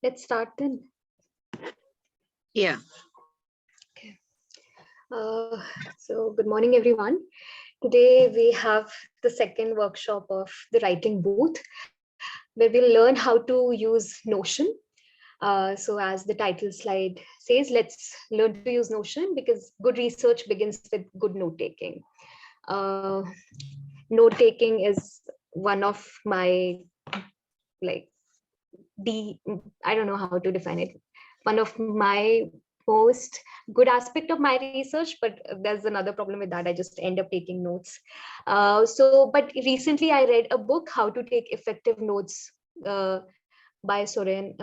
Let's start then. Yeah. Okay. So good morning, everyone. Today we have the second workshop of the writing booth, where we'll learn how to use Notion. So as the title slide says, let's learn to use Notion because good research begins with good note-taking. Note-taking is one of my, I don't know how to define it. One of my most good aspect of my research, but there's another problem with that. I just end up taking notes. But recently I read a book, How to Take Effective Notes by Soren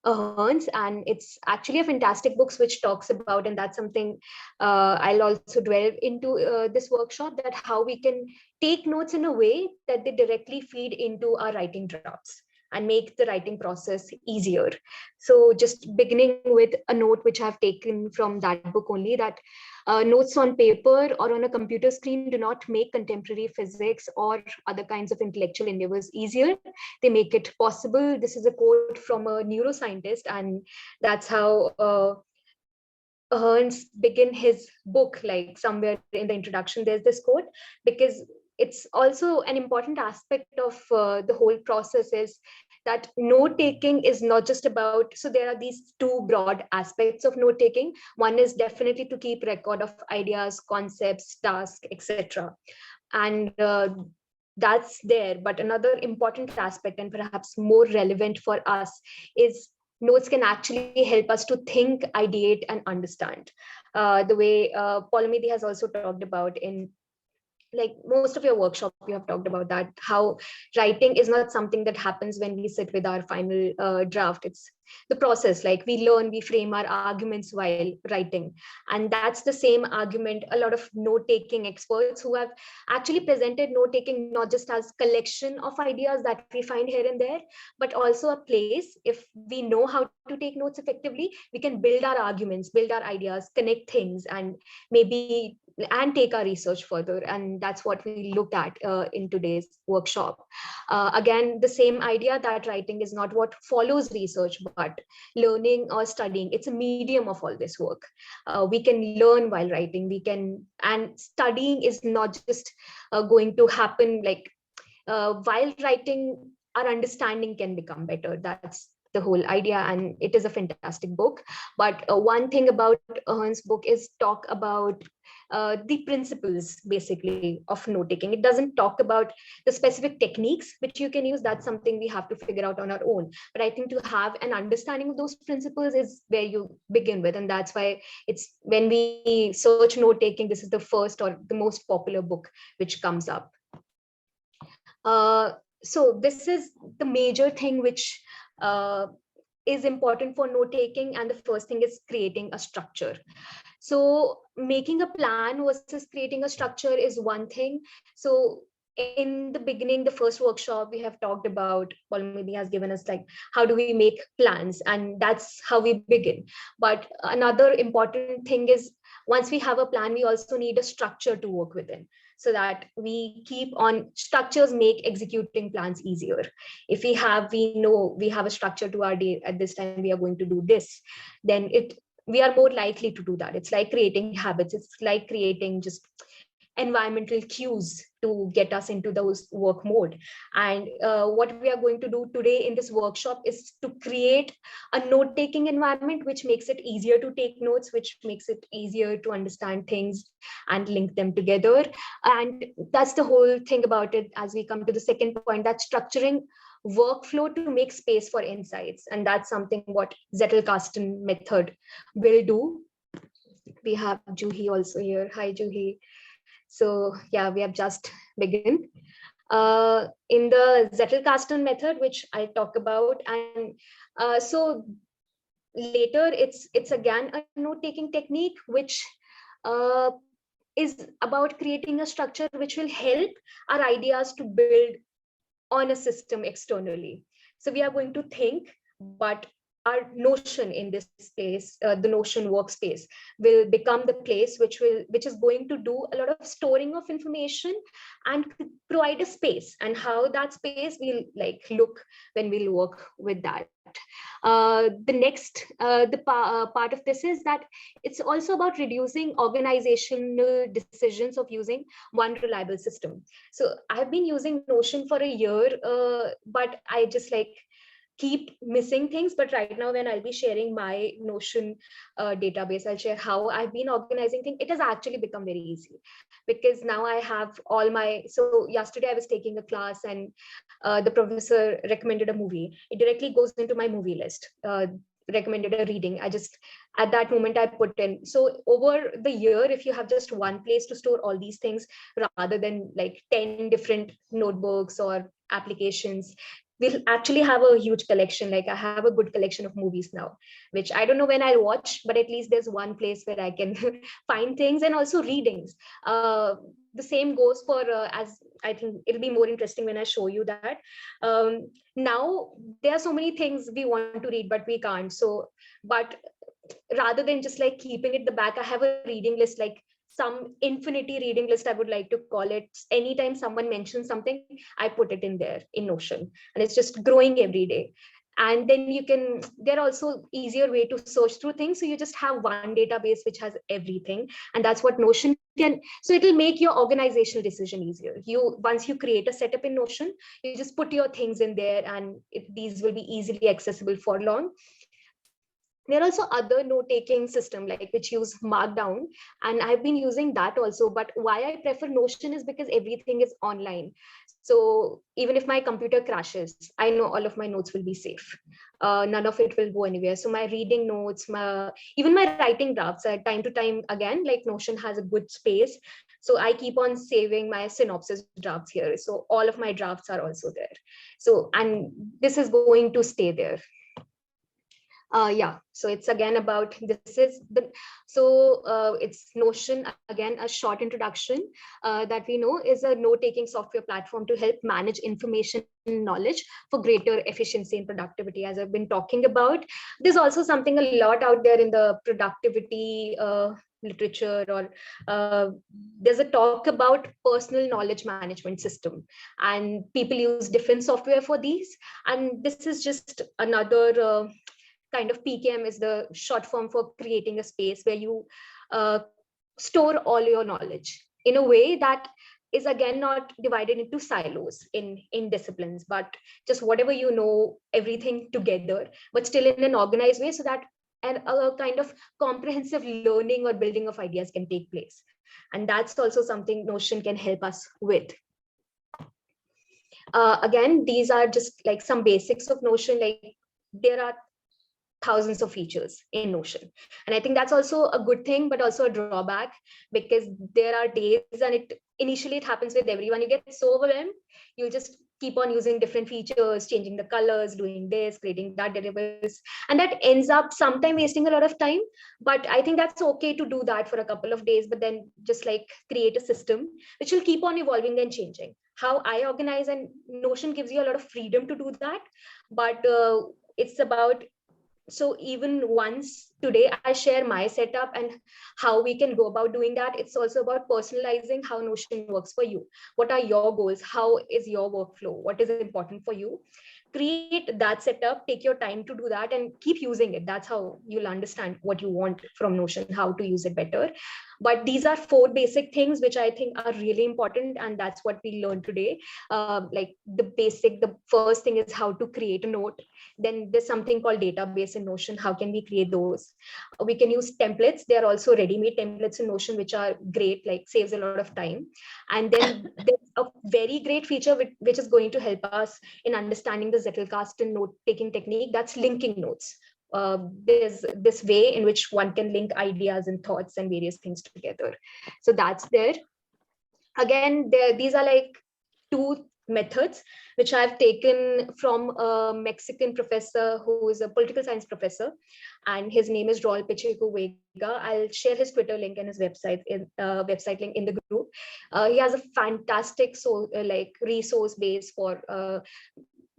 Ahern's, and it's actually a fantastic book which talks about, and that's something I'll also delve into this workshop, that how we can take notes in a way that they directly feed into our writing drafts and make the writing process easier. So just beginning with a note which I've taken from that book only, that notes on paper or on a computer screen do not make contemporary physics or other kinds of intellectual endeavors easier. They make it possible. This is a quote from a neuroscientist, and that's how Hearns begin his book, like somewhere in the introduction, there's this quote, because it's also an important aspect of the whole process is that note taking is not just about, so there are these two broad aspects of note taking. One is definitely to keep record of ideas, concepts, tasks, etc. And that's there. But another important aspect, and perhaps more relevant for us, is notes can actually help us to think, ideate, and understand. The way Poulomi has also talked about in like most of your workshop, you have talked about that, how writing is not something that happens when we sit with our final draft. It's the process, like we learn, we frame our arguments while writing. And that's the same argument a lot of note-taking experts who have actually presented note-taking not just as collection of ideas that we find here and there, but also a place, if we know how to take notes effectively, we can build our arguments, build our ideas, connect things, and maybe and take our research further. And that's what we looked at in today's workshop. Again, the same idea that writing is not what follows research, but learning or studying. It's a medium of all this work. We can learn while writing. And studying is not just going to happen like while writing, our understanding can become better. That's the whole idea, and it is a fantastic book. But one thing about Ahern's book is talk about the principles basically of note taking. It doesn't talk about the specific techniques which you can use. That's something we have to figure out on our own. But I think to have an understanding of those principles is where you begin with, and that's why it's when we search note taking, this is the first or the most popular book which comes up. So this is the major thing which is important for note taking, and the first thing is creating a structure. So making a plan versus creating a structure is one thing. So in the beginning, the first workshop we have talked about, Bonbibi has given us like how do we make plans, and that's how we begin. But another important thing is once we have a plan, we also need a structure to work within, so that we keep on structures make executing plans easier. If we know we have a structure to our day, at this time we are going to do this, then we are more likely to do that. It's like creating habits. It's like creating just environmental cues to get us into those work mode. And what we are going to do today in this workshop is to create a note-taking environment which makes it easier to take notes, which makes it easier to understand things and link them together. And that's the whole thing about it as we come to the second point, that structuring workflow to make space for insights. And that's something what Zettelkasten method will do. We have Juhi also here. Hi, Juhi. So yeah, we have just begun. In the Zettelkasten method, which I talk about, and so later it's again a note-taking technique, which is about creating a structure which will help our ideas to build on a system externally. So we are going to think, but our Notion in this space, the Notion workspace, will become the place which is going to do a lot of storing of information and provide a space, and how that space will like look when we'll work with that. The next part of this is that it's also about reducing organizational decisions of using one reliable system. So I've been using Notion for a year, but I just like keep missing things. But right now, when I'll be sharing my Notion database, I'll share how I've been organizing things. It has actually become very easy, because now I have all my, so yesterday I was taking a class, and the professor recommended a movie. It directly goes into my movie list. Recommended a reading, I just at that moment I put in. So over the year, if you have just one place to store all these things rather than like 10 different notebooks or applications, we'll actually have a huge collection. Like I have a good collection of movies now, which I don't know when I'll watch, but at least there's one place where I can find things, and also readings. The same goes for, as I think it'll be more interesting when I show you that. Now there are so many things we want to read, but we can't. So, but rather than just like keeping it the back, I have a reading list, like some infinity reading list, I would like to call it. Anytime someone mentions something, I put it in there in Notion, and it's just growing every day. And then you can, there are also easier way to search through things. So you just have one database which has everything, and that's what Notion can. So it'll make your organizational decision easier. You, once you create a setup in Notion, you just put your things in there, and these will be easily accessible for long. There are also other note-taking system like which use Markdown, and I've been using that also. But why I prefer Notion is because everything is online. So even if my computer crashes, I know all of my notes will be safe. None of it will go anywhere. So my reading notes, even my writing drafts, time to time, again, like Notion has a good space. So I keep on saving my synopsis drafts here. So all of my drafts are also there. So, and this is going to stay there. Yeah, so it's again about, this is the, so it's Notion, again, a short introduction that we know is a note-taking software platform to help manage information and knowledge for greater efficiency and productivity, as I've been talking about. There's also something a lot out there in the productivity literature, or there's a talk about personal knowledge management system, and people use different software for these. And this is just another kind of PKM, is the short form for creating a space where you store all your knowledge in a way that is again not divided into silos in disciplines, but just whatever you know, everything together, but still in an organized way, so that a kind of comprehensive learning or building of ideas can take place. And that's also something Notion can help us with. Again, these are just like some basics of Notion. Like there are thousands of features in Notion. And I think that's also a good thing, but also a drawback, because there are days, and initially it happens with everyone, you get so overwhelmed, you'll just keep on using different features, changing the colors, doing this, creating that deliverables, and that ends up sometime wasting a lot of time. But I think that's okay to do that for a couple of days, but then just like create a system which will keep on evolving and changing. How I organize, and Notion gives you a lot of freedom to do that, but it's about, so even once today I share my setup and how we can go about doing that, it's also about personalizing how Notion works for you. What are your goals? How is your workflow? What is important for you? Create that setup, take your time to do that, and keep using it. That's how you'll understand what you want from Notion, how to use it better. But these are 4 basic things which I think are really important, and that's what we learned today. Like the first thing is how to create a note. Then there's something called database in Notion. How can we create those? We can use templates. There are also ready-made templates in Notion which are great, like saves a lot of time. And then there's a very great feature which is going to help us in understanding the Zettelkasten and note-taking technique. That's linking notes. There's this way in which one can link ideas and thoughts and various things together. So that's there. Again, these are like 2 methods which I've taken from a Mexican professor who is a political science professor, and his name is Raul Pacheco Vega. I'll share his Twitter link and his website link in the group. He has a fantastic resource base for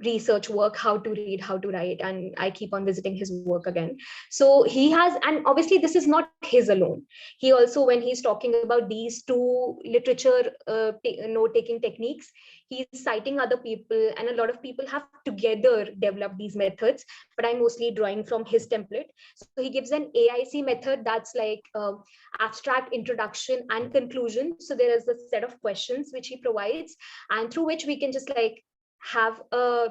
research work, how to read, how to write, and I keep on visiting his work again. So he has, and obviously this is not his alone. He also, when he's talking about these two literature note-taking techniques, he's citing other people, and a lot of people have together developed these methods, but I'm mostly drawing from his template. So he gives an AIC method that's like abstract, introduction, and conclusion. So there is a set of questions which he provides, and through which we can just like have a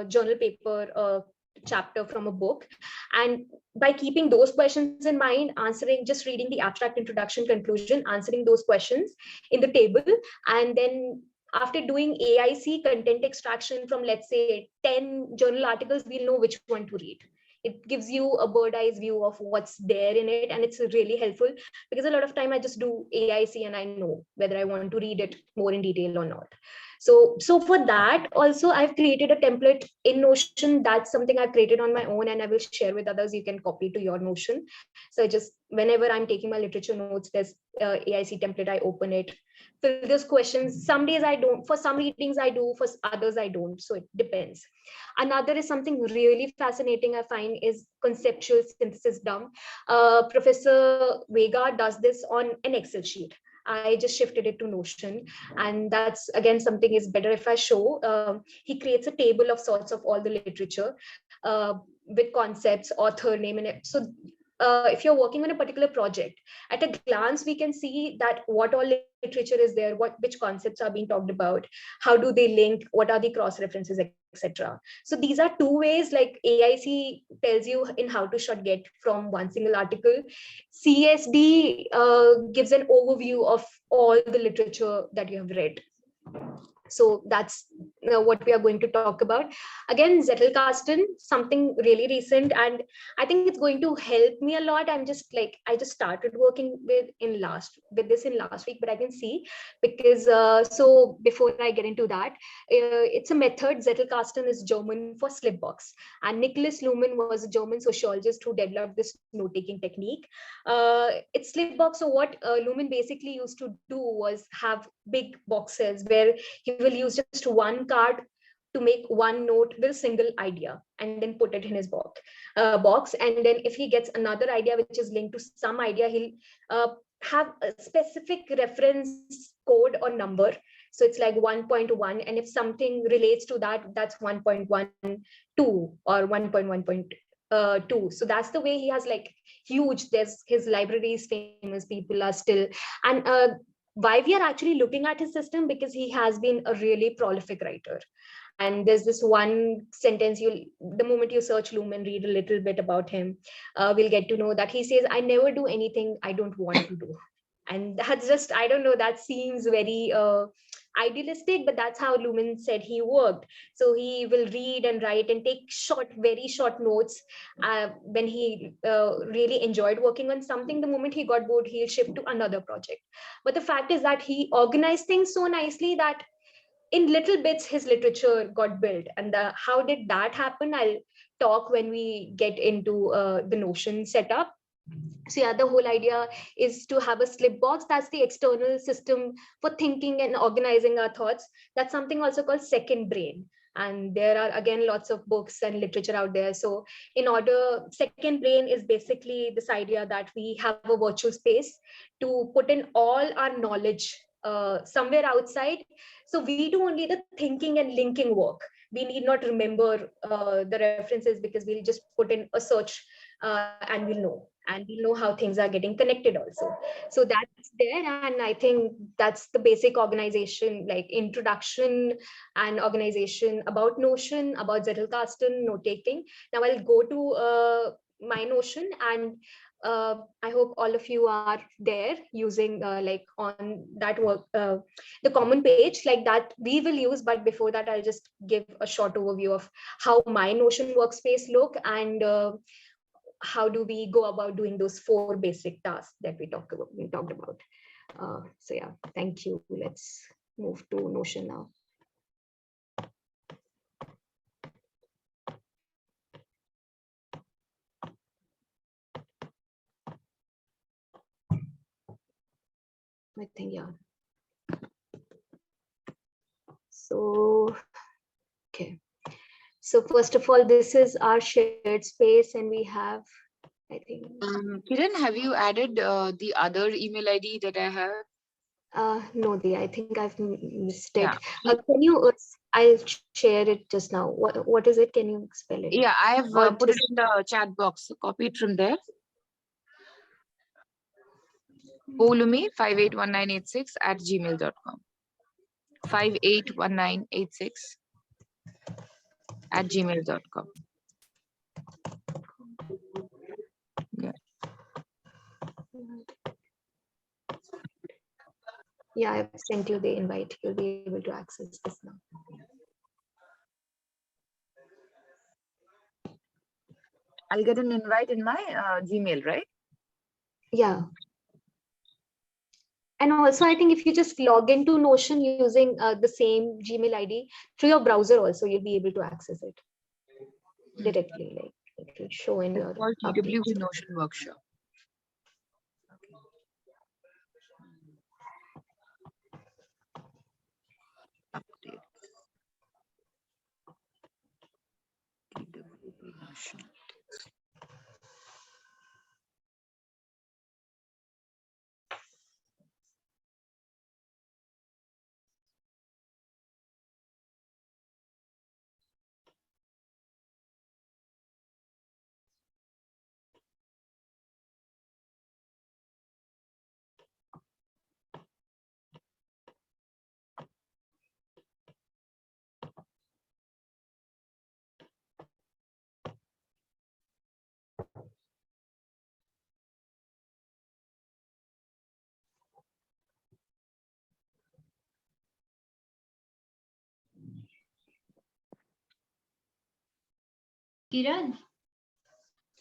journal paper, a chapter from a book, and by keeping those questions in mind, answering, just reading the abstract, introduction, conclusion, answering those questions in the table, and then after doing AIC content extraction from, let's say, 10 journal articles, we'll know which one to read. It gives you a bird eyes view of what's there in it, and it's really helpful, because a lot of time I just do AIC and I know whether I want to read it more in detail or not. So for that also, I've created a template in Notion. That's something I've created on my own, and I will share with others. You can copy to your Notion. So just whenever I'm taking my literature notes, there's AIC template, I open it, fill those questions. Some days I don't, for some readings I do, for others I don't, so it depends. Another is something really fascinating I find is conceptual synthesis dump. Professor Vega does this on an Excel sheet. I just shifted it to Notion, and that's again something is better if I show. He creates a table of sorts of all the literature with concepts, author name, and it. So if you're working on a particular project, at a glance we can see that what all literature is there, which concepts are being talked about, how do they link, what are the cross references, etc. So these are two ways like AIC tells you in how to get from one single article. CSD gives an overview of all the literature that you have read. So that's what we are going to talk about. Again, Zettelkasten, something really recent, and I think it's going to help me a lot. I just started working with this in last week, but I can see because so before I get into that, it's a method. Zettelkasten is German for slipbox, and Nicholas Luhmann was a German sociologist who developed this note-taking technique. It's slipbox. So what Luhmann basically used to do was have big boxes where he will use just one card to make one note with a single idea and then put it in his box. And then if he gets another idea which is linked to some idea, he'll have a specific reference code or number. So it's like 1.1, and if something relates to that, that's 1.12 or 1.1.2. So that's the way he has like huge. There's his libraries, famous people are still, and why we are actually looking at his system, because he has been a really prolific writer. And there's this one sentence, the moment you search Luhmann, read a little bit about him, we'll get to know that he says, I never do anything I don't want to do. And that's just, I don't know, that seems very idealistic, but that's how Luhmann said he worked. So he will read and write and take very short notes. When he really enjoyed working on something, the moment he got bored, he'll shift to another project. But the fact is that he organized things so nicely that in little bits his literature got built. And how did that happen, I'll talk when we get into the Notion setup. So yeah, the whole idea is to have a slip box. That's the external system for thinking and organizing our thoughts. That's something also called second brain. And there are again lots of books and literature out there. So second brain is basically this idea that we have a virtual space to put in all our knowledge somewhere outside. So we do only the thinking and linking work. We need not remember the references, because we'll just put in a search and we'll know how things are getting connected also. So that's there, and I think that's the basic organization, like introduction and organization about Notion, about Zettelkasten, note taking. Now I'll go to my Notion, and I hope all of you are there using like on that work, the common page like that we will use. But before that, I'll just give a short overview of how my Notion workspace look, and how do we go about doing those 4 basic tasks that we talked about. So yeah, thank you. Let's move to Notion now. I think, yeah. So, okay. So first of all, this is our shared space, and we have, I think, Kiran, have you added the other email ID that I have? no, I think I've missed Yeah. it. Can you? I'll share it just now. What is it? Can you spell it? Yeah, I have Or put it just in the chat box. So copy it from there. Poulomi 581986 at gmail.com. 581986 at gmail.com. Yeah. Yeah, I've sent you the invite. You'll be able to access this now. I'll get an invite in my Gmail, right? Yeah. And also, I think if you just log into Notion using the same Gmail ID through your browser, also you'll be able to access it directly. Like it will show in It's your called updates. TWB Notion Workshop. Update. TWB Notion. Kiran,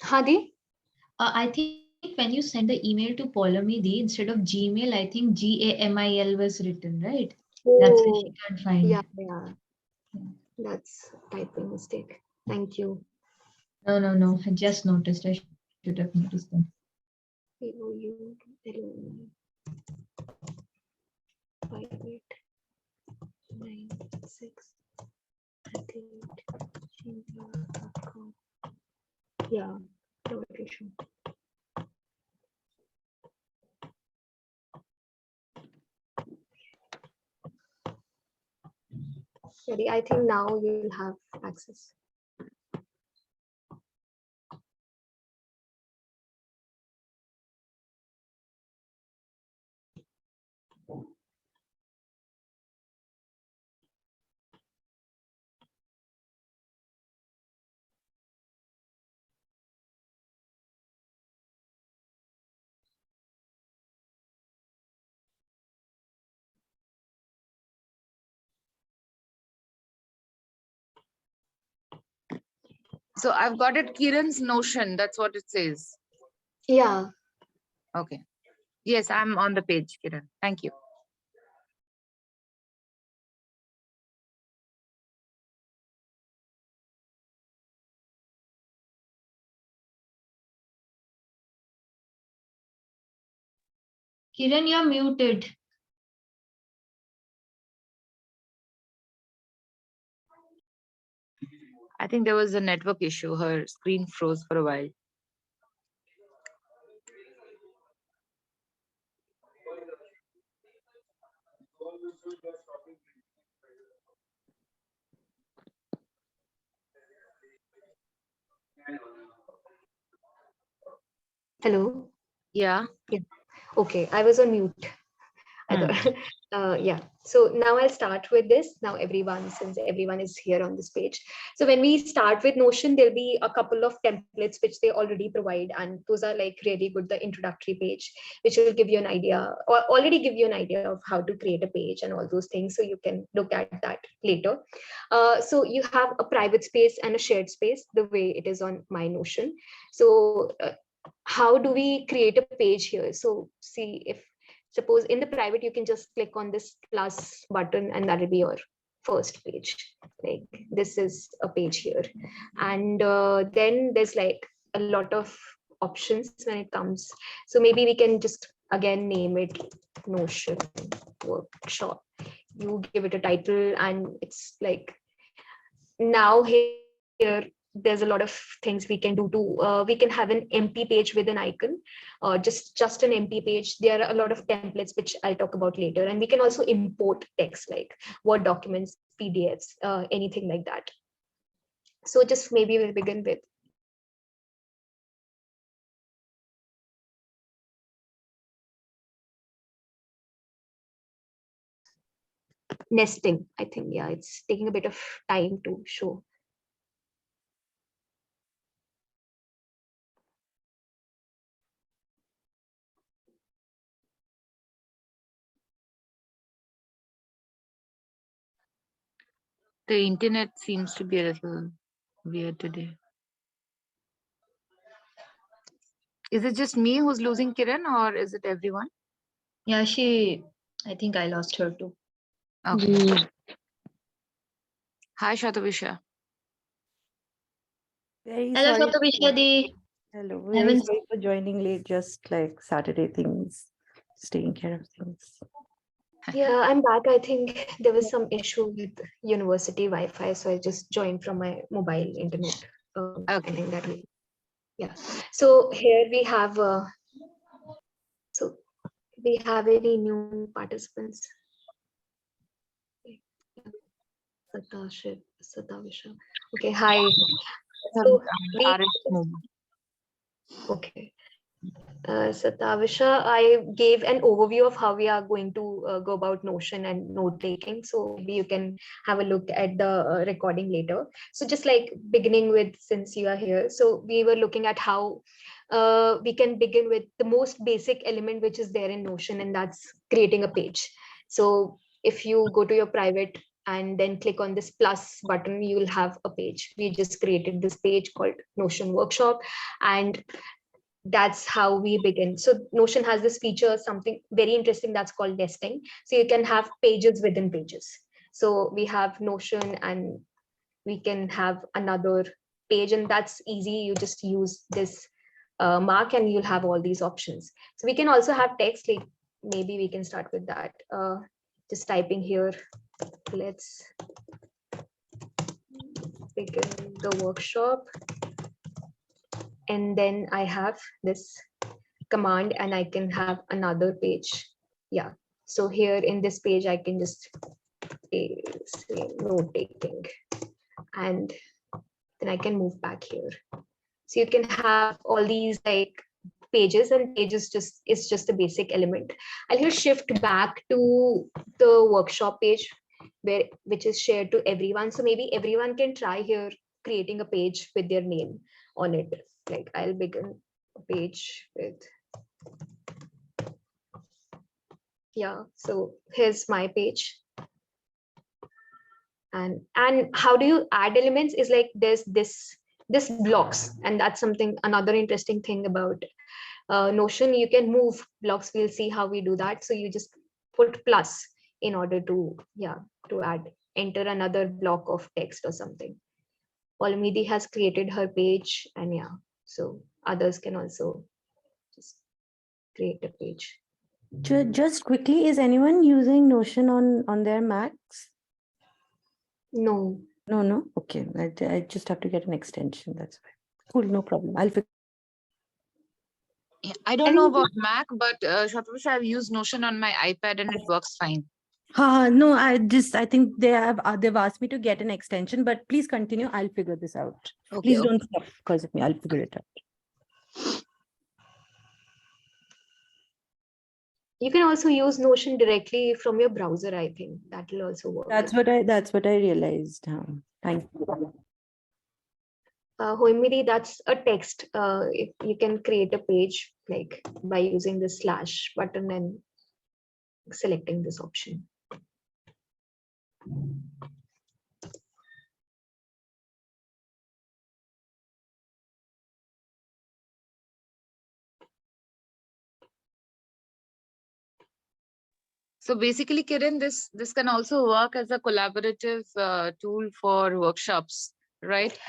Hadi? I think when you send the email to Poulomi instead of Gmail, I think GAMIL was written, right? That's why she Oh, can't find. yeah, yeah. That's typing mistake. Thank you. No. I just noticed. I should have noticed them. Five, 8, 9, 6, yeah, no issue. Ready? I think now you'll have access. So I've got it, Kiran's Notion. That's what it says. Yeah. Okay. Yes, I'm on the page, Kiran. Thank you. Kiran, you're muted. I think there was a network issue. Her screen froze for a while. Hello? Yeah. Yeah. Okay, I was on mute. I thought, yeah. So now I'll start with this. Now since everyone is here on this page. So when we start with Notion, there'll be a couple of templates which they already provide. And those are like really good, the introductory page, which will give you an idea or already give you an idea of how to create a page and all those things. So you can look at that later. So you have a private space and a shared space, the way it is on my Notion. So how do we create a page here? So see, if suppose in the private, you can just click on this plus button and that'll be your first page. Like this is a page here. And then there's like a lot of options when it comes. So maybe we can just again name it Notion Workshop. You give it a title and it's like now here here there's a lot of things we can do to, we can have an empty page with an icon, or just an empty page. There are a lot of templates, which I'll talk about later. And we can also import text like Word documents, PDFs, anything like that. So just maybe we'll begin with nesting. I think, yeah, it's taking a bit of time to show. The internet seems to be a little weird today. Is it just me who's losing Kiran, or is it everyone? Yeah, I think I lost her too. Okay. Hi, Shatavisha. Very Hello, sorry. Shatavisha Di. Hello. I Very haven't- sorry for joining late. Just like Saturday things, just taking care of things. Yeah, I'm back. I think there was some issue with university Wi-Fi, so I just joined from my mobile internet. I Okay. think that way. Yeah. So here we have. So we have any new participants? Satavisha. Okay. Hi. So okay. Satavisha, I gave an overview of how we are going to go about Notion and note taking. So maybe you can have a look at the recording later. So just like beginning with, since you are here, so we were looking at how we can begin with the most basic element which is there in Notion, and that's creating a page. So if you go to your private and then click on this plus button, you will have a page. We just created this page called Notion Workshop, and that's how we begin. So Notion has this feature, something very interesting, that's called nesting. So you can have pages within pages. So we have Notion and we can have another page, and that's easy. You just use this mark and you'll have all these options. So we can also have text, like maybe we can start with that. Just typing here, let's begin the workshop. And then I have this command and I can have another page. Yeah. So here in this page, I can just say note taking, and then I can move back here. So you can have all these like pages, and pages is just a basic element. I'll here shift back to the workshop page which is shared to everyone. So maybe everyone can try here creating a page with their name on it. Like I'll begin a page with, yeah, so here's my page. And how do you add elements is like there's this blocks, and that's something, another interesting thing about Notion. You can move blocks. We'll see how we do that. So you just put plus in order to, yeah, to add, enter another block of text or something. Poulomi has created her page, and yeah, so others can also just create a page. Just quickly, is anyone using Notion on their Macs? No. No. Okay, I just have to get an extension. That's fine. Cool, no problem. I'll figure. Yeah, I don't know about Mac, but Shatavisha, I've used Notion on my iPad and it works fine. No, I think they've asked me to get an extension, but please continue. I'll figure this out. Okay, Please don't stop because of me. I'll figure it out. You can also use Notion directly from your browser. I think that will also work. That's what I realized. Thank you. Humanities, that's a text. If you can create a page like by using the slash button and selecting this option. So basically, Kiran, this can also work as a collaborative tool for workshops, right?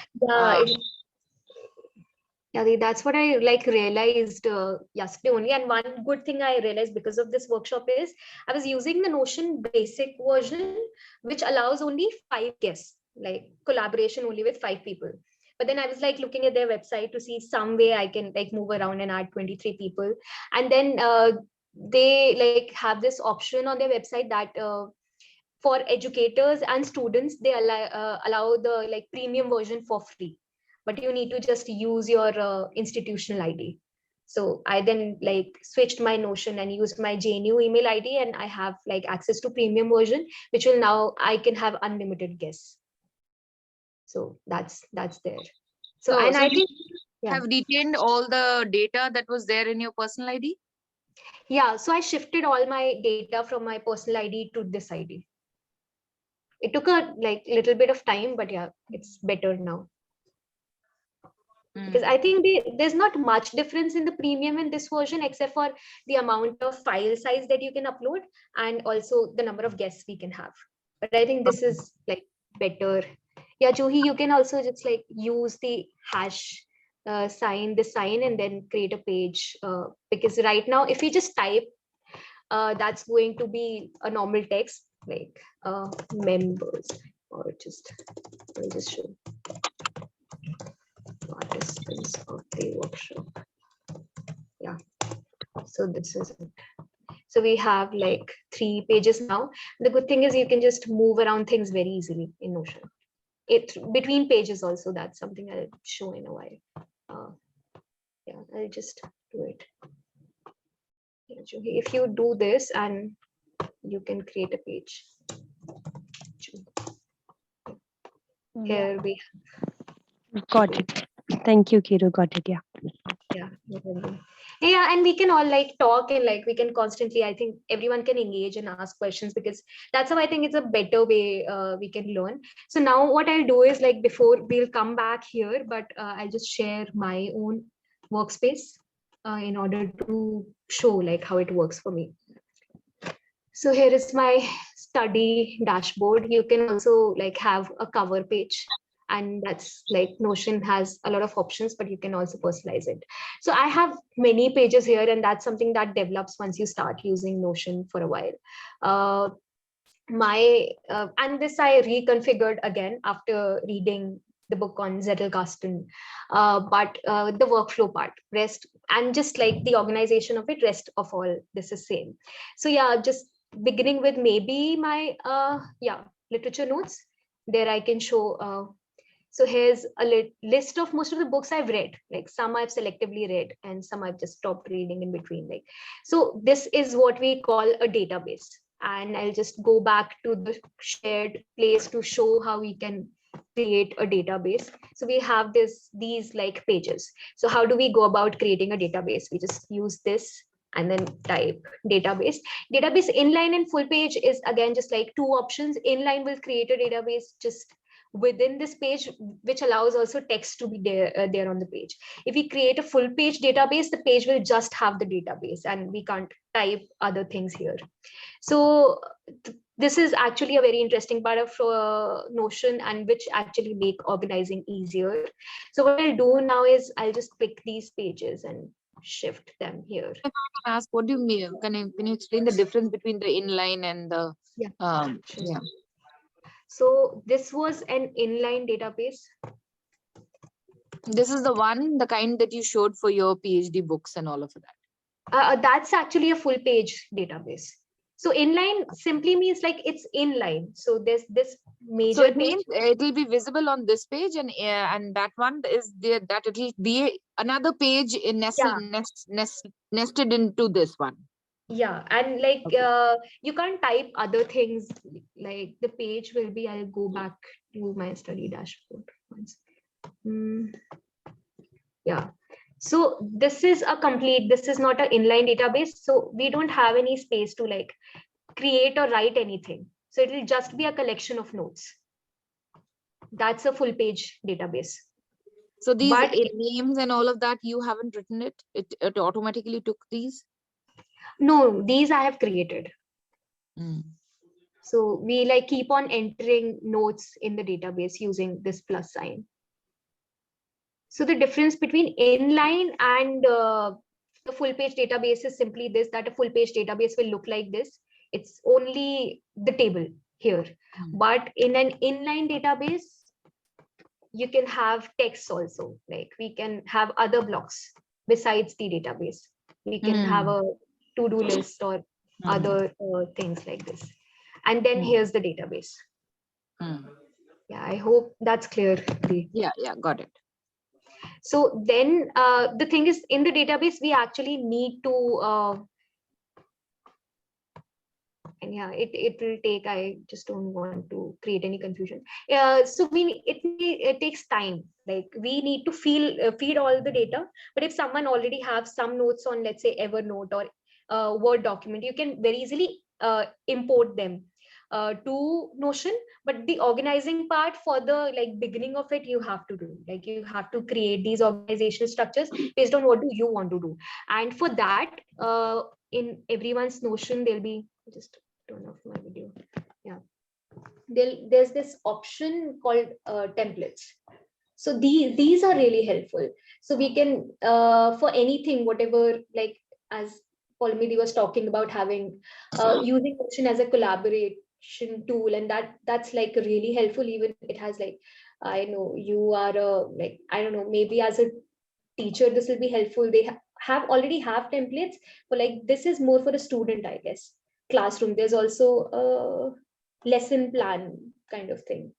Yeah, that's what I like realized yesterday only. And one good thing I realized because of this workshop is I was using the Notion basic version, which allows only 5 guests. like collaboration only with 5 people. But then I was like looking at their website to see some way I can like move around and add 23 people. And then they like have this option on their website that for educators and students, they allow the like premium version for free, but you need to just use your institutional ID. So I then like switched my Notion and used my JNU email ID, and I have like access to premium version, which will now I can have unlimited guests. So that's there. So and So I you think yeah. have retained all the data that was there in your personal ID? Yeah, so I shifted all my data from my personal ID to this ID. It took a like little bit of time, but yeah, it's better now. Because I think there's not much difference in the premium in this version, except for the amount of file size that you can upload and also the number of guests we can have. But I think this is like better. Yeah, Juhi, you can also just like use the hash sign, the sign, and then create a page. Because right now, if you just type, that's going to be a normal text like members, or just I'll just show participants of the workshop. Yeah, so this is it. So we have like 3 pages now. The good thing is you can just move around things very easily in Notion. It between pages also, that's something I'll show in a while. Yeah, I'll just do it. If you do this and you can create a page. Here we got it. Thank you, Kiru. Got it. Yeah. Yeah, and we can all like talk and like we can constantly, I think everyone can engage and ask questions, because that's how I think it's a better way we can learn. So now what I'll do is like, before we'll come back here, but I'll just share my own workspace in order to show like how it works for me. So here is my study dashboard. You can also like have a cover page, and that's like Notion has a lot of options, but you can also personalize it. So I have many pages here, and that's something that develops once you start using Notion for a while. And this I reconfigured again after reading the book on Zettelkasten, but the workflow part, rest, and just like the organization of it, rest of all this is same. So yeah, just beginning with maybe my literature notes. There I can show. So here's a list of most of the books I've read. Like some I've selectively read, and some I've just stopped reading in between. Like, so this is what we call a database. And I'll just go back to the shared place to show how we can create a database. So we have these like pages. So how do we go about creating a database? We just use this and then type database. Database inline and full page is again just like 2 options. Inline will create a database just within this page, which allows also text to be there on the page. If we create a full page database, the page will just have the database and we can't type other things here. So this is actually a very interesting part of Notion, and which actually make organizing easier. So what I'll do now is I'll just pick these pages and shift them here. If I can ask, what do you mean? Can you explain the difference between the inline and the Sure. So this was an inline database. This is the kind that you showed for your PhD books and all of that. That's actually a full page database. So inline simply means like it's inline. So there's this major. So it means it will be visible on this page, and that one is there. That it will be another page in nested into this one. Yeah, and like you can't type other things. Like the page will be. I'll go back to my study dashboard once. Yeah. So this is this is not an inline database. So we don't have any space to like create or write anything. So it will just be a collection of notes. That's a full page database. So these names and all of that, you haven't written it? It automatically took these? No, these I have created. So we like keep on entering notes in the database using this plus sign. So the difference between inline and the full page database is simply this, that a full page database will look like this. It's only the table. here. But in an inline database, you can have text also. Like we can have other blocks besides the database. We can have a to-do list or other things like this. And then here's the database. Yeah, I hope that's clear. Yeah, got it. So then the thing is, in the database, we actually need to, and yeah, it will take, I just don't want to create any confusion. So it takes time. Like we need to feed all the data. But if someone already have some notes on, let's say, Evernote or Word document, you can very easily import them to Notion. But the organizing part for the beginning of it, you have to do. Like you have to create these organizational structures based on what do you want to do. And for that, in everyone's Notion, there'll be, just turn off my video. Yeah, there's this option called templates. So these are really helpful. So we can for anything, whatever, like as Poulomi was talking about, having using Notion as a collaboration tool, and that's like really helpful. Even it has like, I know you are I don't know, maybe as a teacher this will be helpful. They have already have templates, but like this is more for a student, I guess. Classroom, there's also a lesson plan kind of thing.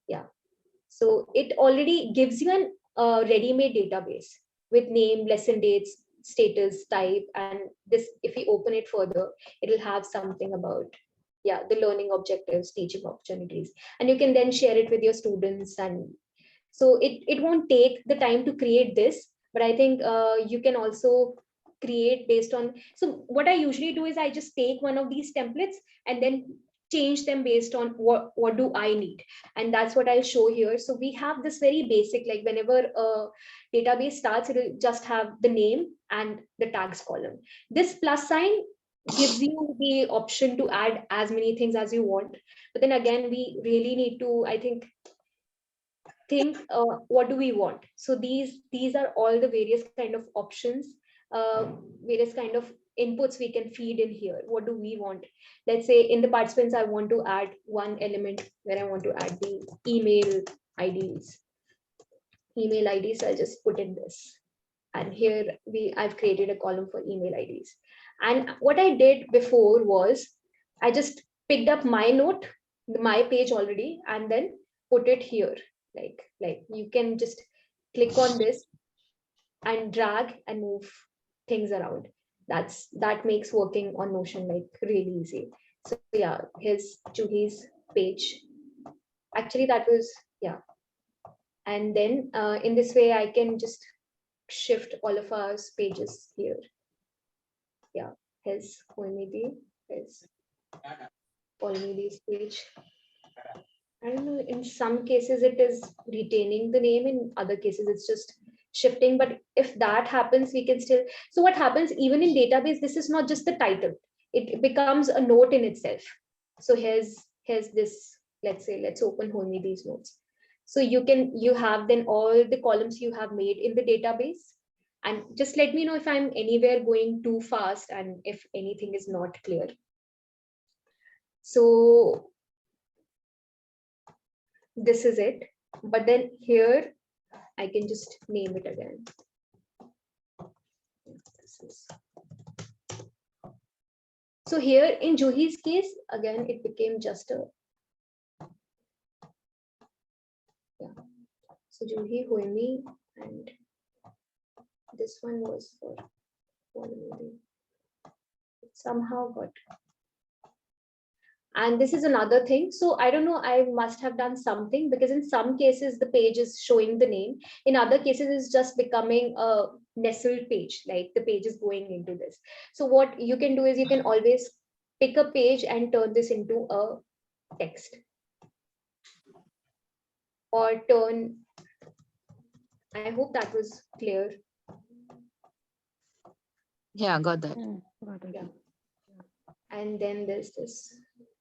Yeah, so it already gives you an ready-made database with name, lesson dates, status, type, and this, if you open it further, it'll have something about, yeah, the learning objectives, teaching opportunities, and you can then share it with your students. And so it won't take the time to create this, but I think you can also create based on. So what I usually do is I just take one of these templates and then change them based on what do I need, and that's what I'll show here. So we have this very basic, like whenever a database starts, it'll just have the name and the tags column. This plus sign gives you the option to add as many things as you want, but then again we really need to, I think what do we want. So these are all the various kind of options, various kind of inputs we can feed in here. What do we want? Let's say in the participants, I want to add one element where I want to add the email IDs. I'll just put in this, and here I've created a column for email IDs. And what I did before was I just picked up my note, my page already, and then put it here. Like you can just click on this and drag and move things around. That makes working on Notion like really easy. So yeah, here's Juhi's page. Actually, that was, yeah. And then in this way, I can just shift all of our pages here. Yeah, here's Bonbibi, here's Bonbibi's page. I don't know, in some cases it is retaining the name, in other cases it's just shifting. But if that happens, we can still, so what happens even in database, this is not just the title, it becomes a note in itself. So here's this, let's open Bonbibi's notes. So you have then all the columns you have made in the database, and just let me know if I'm anywhere going too fast and if anything is not clear. So this is it, but then here I can just name it again. So here in Juhi's case, again, it became just a, yeah. So Juhi, Hoimi, and this one was for Bonbibi. It somehow got. And this is another thing. So I don't know, I must have done something, because in some cases the page is showing the name. In other cases, it's just becoming a nestled page, like the page is going into this. So what you can do is you can always pick a page and turn this into a text. Or turn, I hope that was clear. Yeah, got that. Yeah. And then there's this.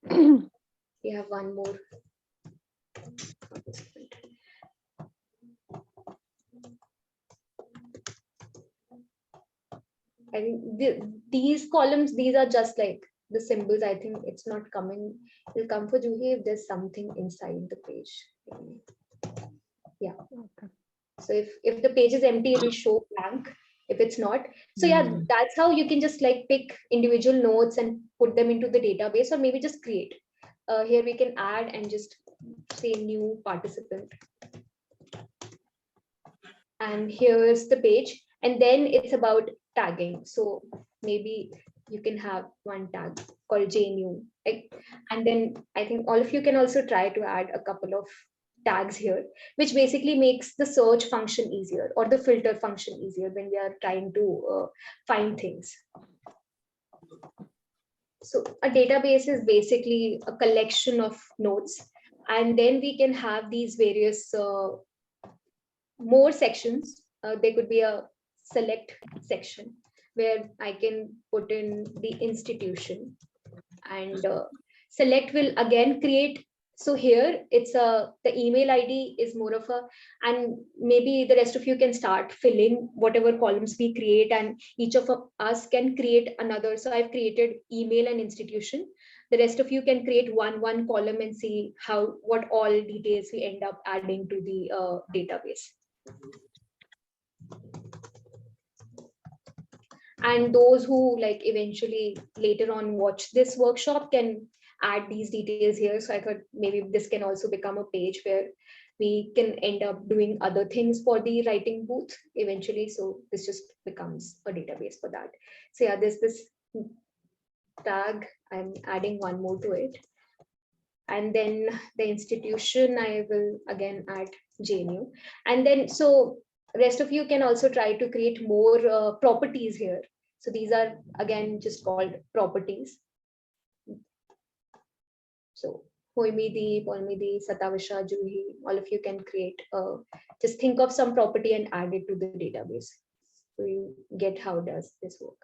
We have one more. I think these columns, these are just like the symbols, I think it's not coming. It'll come for Juhi if there's something inside the page. Yeah. Okay. So if the page is empty, it will show blank. If it's not, so yeah, that's how you can just like pick individual notes and put them into the database, or maybe just create. Here we can add and just say new participant. And here's the page. And then it's about tagging. So maybe you can have one tag called JNU. And then I think all of you can also try to add a couple of tags here, which basically makes the search function easier or the filter function easier when we are trying to find things. So a database is basically a collection of notes, and then we can have these various more sections. There could be a select section where I can put in the institution, and select will again create. So here it's the email ID is more of a, and maybe the rest of you can start filling whatever columns we create, and each of us can create another. So I've created email and institution. The rest of you can create one column and see what all details we end up adding to the database. And those who like eventually later on watch this workshop can add these details here. So I thought maybe this can also become a page where we can end up doing other things for the writing booth eventually. So this just becomes a database for that. So yeah, there's this tag. I'm adding one more to it. And then the institution, I will again add JNU. And then so rest of you can also try to create more properties here. So these are again just called properties. So Hoimidi, Polmidi, Satavisha, Juhi, all of you can create, just think of some property and add it to the database. So you get how does this work.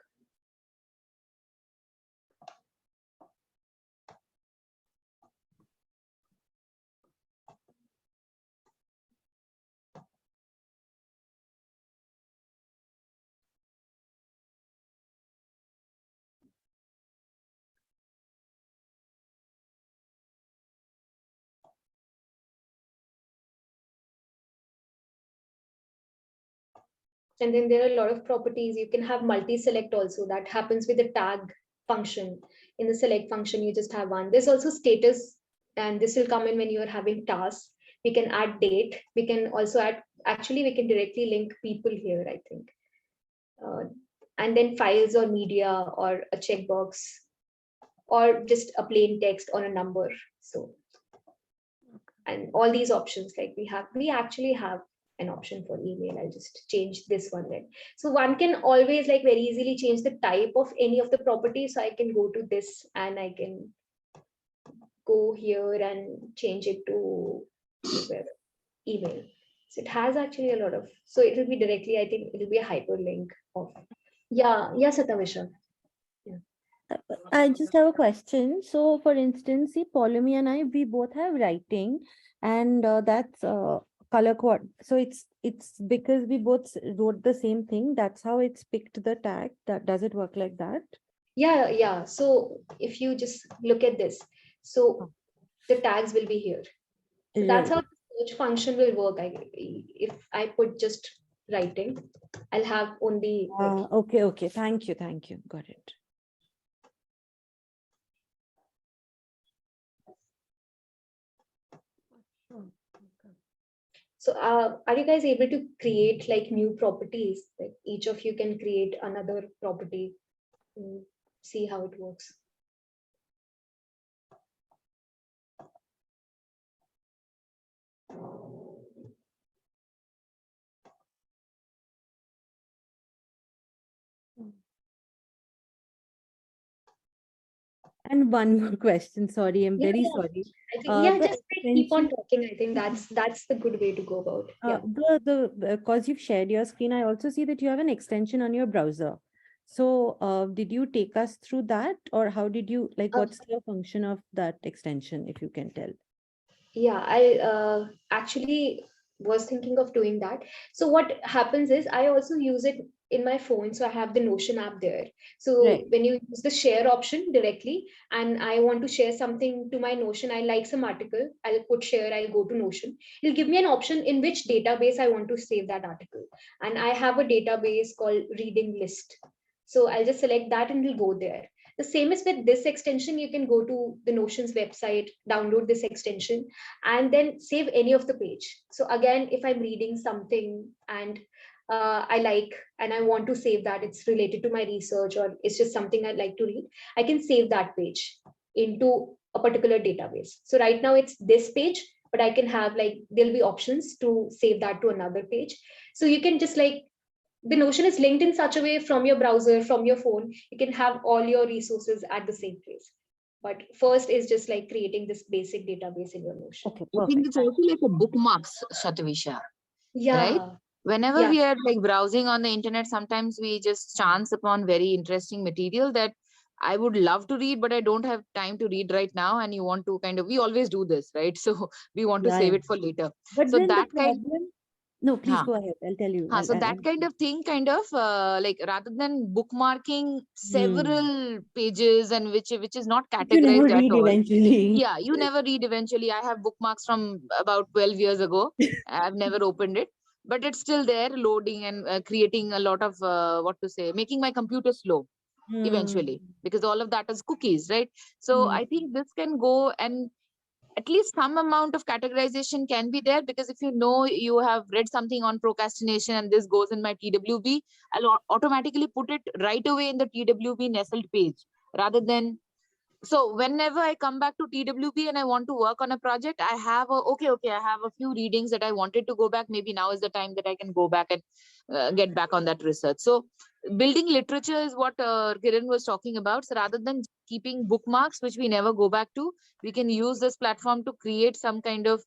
And then there are a lot of properties. You can have multi-select also. That happens with the tag function. In the select function, you just have one. There's also status, and this will come in when you are having tasks. We can add date. We can also add, actually, we can directly link people here, I think. And then files or media or a checkbox or just a plain text or a number. So, and all these options, like we actually have an option for email. I'll just change this one then. So one can always like very easily change the type of any of the properties. So I can go to this and I can go here and change it to email. So it has actually a lot of, so it will be directly, I think it will be a hyperlink of, yeah, Satavisha. I just have a question. So for instance, see, Poulomi and I, we both have writing, and that's color code. So it's because we both wrote the same thing. That's how it's picked the tag. Does it work like that? Yeah. So if you just look at this, so the tags will be here. So that's how the search function will work. If I put just writing, I'll have only. Okay. Thank you. Got it. So are you guys able to create like new properties? Like each of you can create another property and see how it works. And one more question. Sorry, I'm very sorry. I think, just keep on talking. I think that's the good way to go about. Yeah. Because you've shared your screen, I also see that you have an extension on your browser. So did you take us through that, or how did you what's the function of that extension, if you can tell? Yeah, I actually was thinking of doing that. So what happens is I also use it in my phone, so I have the Notion app there. So Right. when you use the share option directly, and I want to share something to my Notion, I like some article, I'll put share, I'll go to Notion. It'll give me an option in which database I want to save that article. And I have a database called reading list. So I'll just select that and it'll go there. The same is with this extension. You can go to the Notion's website, download this extension, and then save any of the page. So again, if I'm reading something and I like, and I want to save that, it's related to my research or it's just something I'd like to read, I can save that page into a particular database. So right now it's this page, but I can have like, there'll be options to save that to another page. So you can just like, the Notion is linked in such a way from your browser, from your phone, you can have all your resources at the same place. But first is just like creating this basic database in your Notion. Okay, I think perfect. it's also like a bookmarks, Shatavisha. Yeah. Right? Whenever Yeah. we are like browsing on the internet, sometimes we just chance upon very interesting material that I would love to read, but I don't have time to read right now. And you want to kind of, we always do this, right? So we want to Yeah, save yeah. it for later. But So then the that kind, problem, no, please huh. go ahead. I'll tell you. So that kind of thing, kind of like rather than bookmarking several pages and which is not you never categorized at read all. eventually. Yeah, you never read eventually. I have bookmarks from about 12 years ago. I've never opened it, but it's still there loading and creating a lot of what to say, making my computer slow eventually, because all of that is cookies, right? So I think this can go, and at least some amount of categorization can be there, because if you know you have read something on procrastination and this goes in my TWB, I'll automatically put it right away in the TWB nestled page, rather than, so whenever I come back to TWB and I want to work on a project, I have I have a few readings that I wanted to go back. Maybe now is the time that I can go back and get back on that research. So building literature is what Kiran was talking about. So rather than keeping bookmarks, which we never go back to, we can use this platform to create some kind of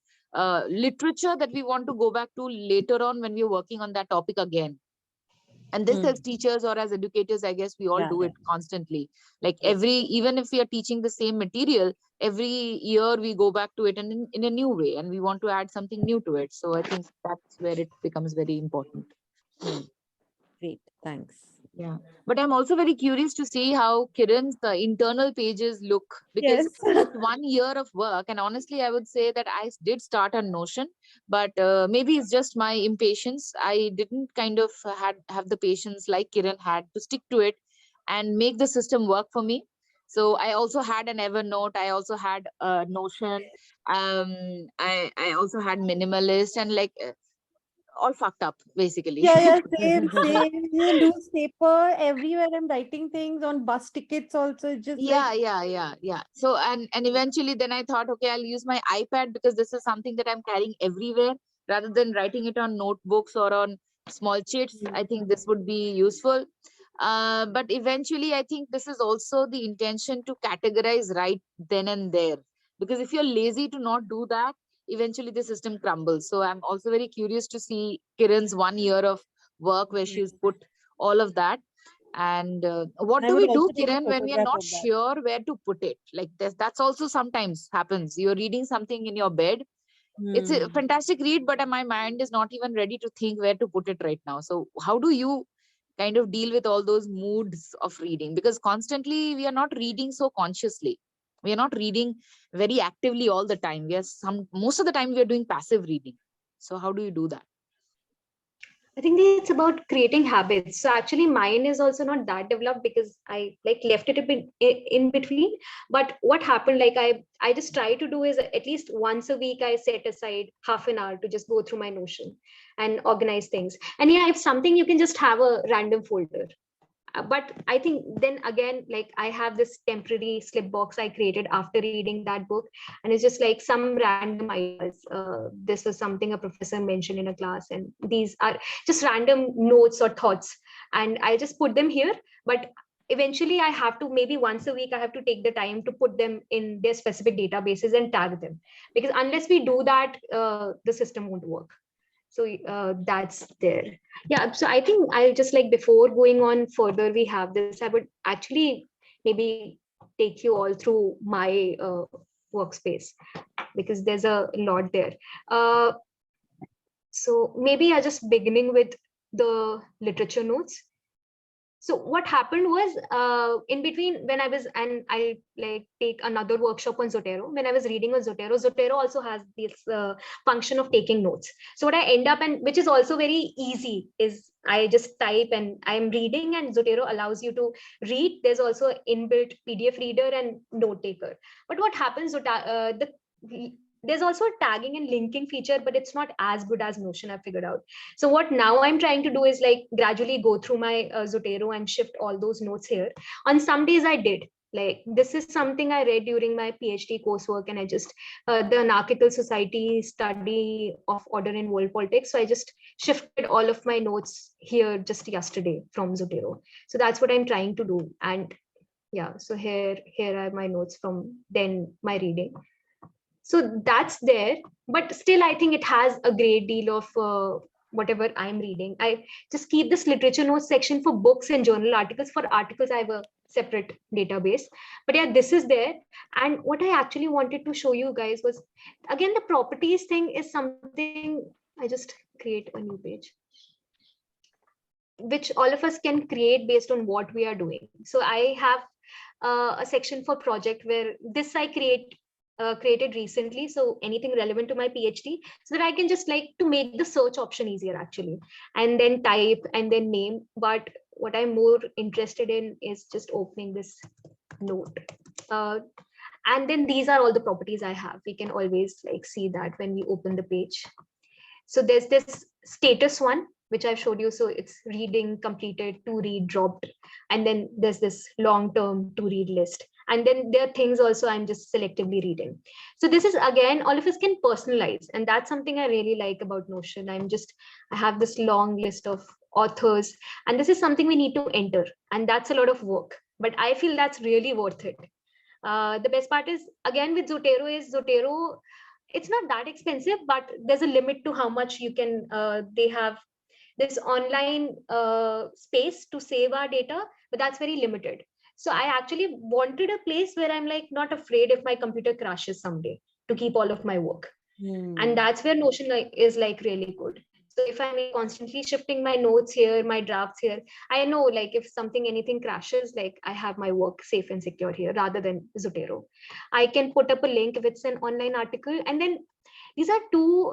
literature that we want to go back to later on when we're working on that topic again. And this as teachers or as educators, I guess we all do it constantly. Like even if we are teaching the same material, every year we go back to it in a new way, and we want to add something new to it. So I think that's where it becomes very important. Great, thanks. Yeah, but I'm also very curious to see how Kiran's internal pages look, because it's 1 year of work. And honestly, I would say that I did start on Notion, but maybe it's just my impatience. I didn't kind of have the patience like Kiran had to stick to it and make the system work for me. So I also had an Evernote. I also had Notion. I also had Minimalist, and like all fucked up basically. Yeah, same. Newspaper, everywhere I'm writing things on bus tickets also. Just Yeah. So and eventually then I thought, okay, I'll use my iPad, because this is something that I'm carrying everywhere, rather than writing it on notebooks or on small chits. I think this would be useful. But eventually I think this is also the intention to categorize right then and there, because if you're lazy to not do that, eventually the system crumbles. So I'm also very curious to see Kiran's 1 year of work where she's put all of that. And what I do would we do, also take a Kiran, when we are photograph not of that. sure where to put it? Like that's also sometimes happens. You're reading something in your bed. It's a fantastic read, but my mind is not even ready to think where to put it right now. So how do you kind of deal with all those moods of reading? Because constantly we are not reading so consciously. We are not reading very actively all the time. Most of the time we are doing passive reading. So how do you do that? I think it's about creating habits. So actually mine is also not that developed, because I like left it a bit in between. But what happened, like I just try to do is at least once a week, I set aside half an hour to just go through my Notion and organize things. And yeah, if something, you can just have a random folder. But I think then again, like I have this temporary slip box I created after reading that book, and it's just like some random ideas. This was something a professor mentioned in a class, and these are just random notes or thoughts, and I just put them here. But eventually I have to, maybe once a week, I have to take the time to put them in their specific databases and tag them, because unless we do that, the system won't work. So that's there. Yeah, so I think I'll just, like, before going on further, we have this, I would actually maybe take you all through my workspace, because there's a lot there. So maybe I just beginning with the literature notes. So what happened was, in between when I was, and I like take another workshop on Zotero, when I was reading on Zotero also has this function of taking notes. So what I end up, and which is also very easy, is I just type and I'm reading, and Zotero allows you to read. There's also inbuilt PDF reader and note taker. But what happens, there's also a tagging and linking feature, but it's not as good as Notion, I figured out. So what now I'm trying to do is like gradually go through my Zotero and shift all those notes here. On some days I did. Like this is something I read during my PhD coursework, and I just the Anarchical Society study of order in world politics. So I just shifted all of my notes here just yesterday from Zotero. So that's what I'm trying to do. And yeah, so here are my notes from then my reading. So that's there, but still I think it has a great deal of whatever I'm reading. I just keep this literature notes section for books and journal articles. For articles, I have a separate database. But yeah, this is there. And what I actually wanted to show you guys was, again, the properties thing is something, I just create a new page, which all of us can create based on what we are doing. So I have a section for project where this I created recently, so anything relevant to my PhD, so that I can just like to make the search option easier actually, and then type and then name. But what I'm more interested in is just opening this note, and then these are all the properties I have. We can always like see that when we open the page. So there's this status one, which I've showed you. So it's reading completed, to read dropped, and then there's this long-term to read list. And then there are things also I'm just selectively reading. So this is, again, all of us can personalize. And that's something I really like about Notion. I have this long list of authors, and this is something we need to enter. And that's a lot of work, but I feel that's really worth it. The best part is, again, with Zotero, it's not that expensive, but there's a limit to how much you can, they have this online space to save our data, but that's very limited. So I actually wanted a place where I'm like not afraid if my computer crashes someday to keep all of my work. And that's where Notion is like really good. So if I'm constantly shifting my notes here, my drafts here, I know like if anything crashes, like I have my work safe and secure here rather than Zotero. I can put up a link if it's an online article. And then these are two,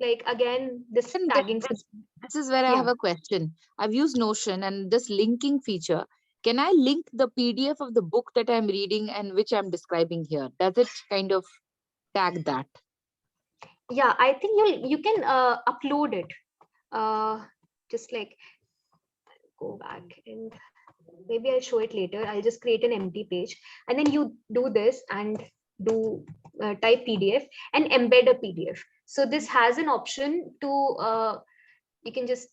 like again, this tagging. This is where I have a question. I've used Notion and this linking feature. Can I link the PDF of the book that I'm reading and which I'm describing here? Does it kind of tag that? Yeah, I think you can upload it. Just like go back and maybe I'll show it later. I'll just create an empty page, and then you do this and do type PDF and embed a PDF. So this has an option to you can just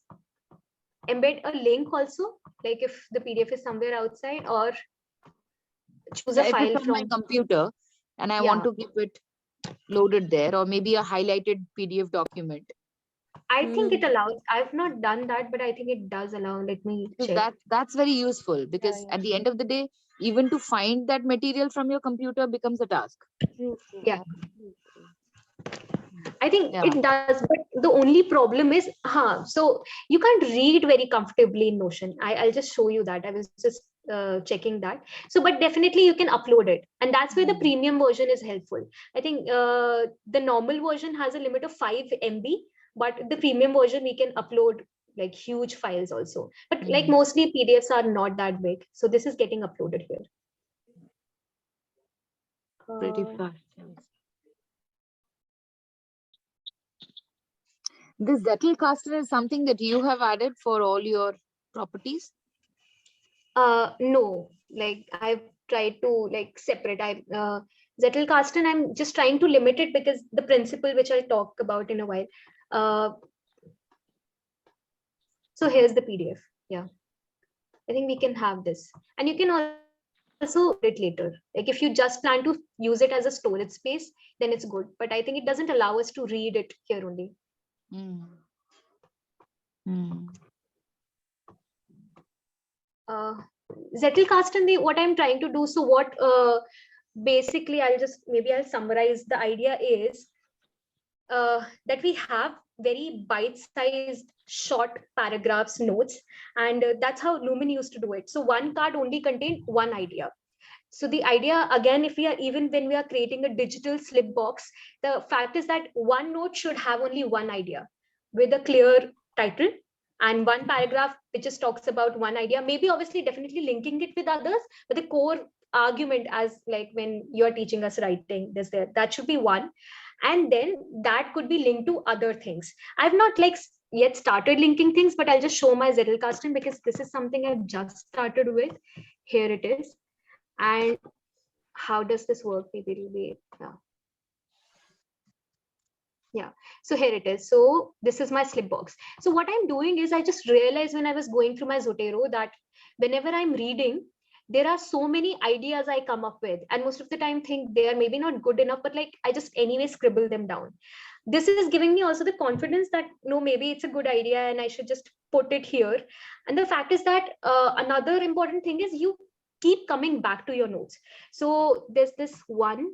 embed a link also, like if the PDF is somewhere outside, or choose a file from my computer and I want to keep it loaded there, or maybe a highlighted PDF document. I think it allows. I've not done that, but I think it does allow. Let me check. That's very useful, because at the end of the day, even to find that material from your computer becomes a task. Yeah. I think it does, but the only problem is, so you can't read very comfortably in Notion. I'll just show you that. I was just checking that. So, but definitely you can upload it. And that's where the premium version is helpful. I think the normal version has a limit of 5 MB, but the premium version, we can upload like huge files also. But like mostly PDFs are not that big. So this is getting uploaded here. Pretty fast. This Zettelkasten is something that you have added for all your properties? No, like I've tried to like separate. Zettelkasten, I'm just trying to limit it because the principle which I'll talk about in a while. So here's the PDF. Yeah, I think we can have this, and you can also it later. Like if you just plan to use it as a storage space, then it's good. But I think it doesn't allow us to read it here only. Zettelkasten, what I'm trying to do, so what basically I'll summarize. The idea is that we have very bite-sized short paragraphs notes, and that's how Lumen used to do it. So one card only contained one idea. So the idea, again, if we are, even when we are creating a digital slip box, the fact is that one note should have only one idea with a clear title and one paragraph which just talks about one idea, maybe obviously definitely linking it with others, but the core argument, as like when you're teaching us writing, that should be one. And then that could be linked to other things. I've not like yet started linking things, but I'll just show my Zettelkasten because this is something I've just started with. Here it is. And how does this work? Maybe it'll be, yeah. So here it is. So this is my slip box. So what I'm doing is I just realized when I was going through my Zotero that whenever I'm reading, there are so many ideas I come up with, and most of the time think they are maybe not good enough, but like I just anyway scribble them down. This is giving me also the confidence that no, maybe it's a good idea and I should just put it here. And the fact is that another important thing is you keep coming back to your notes. So there's this one,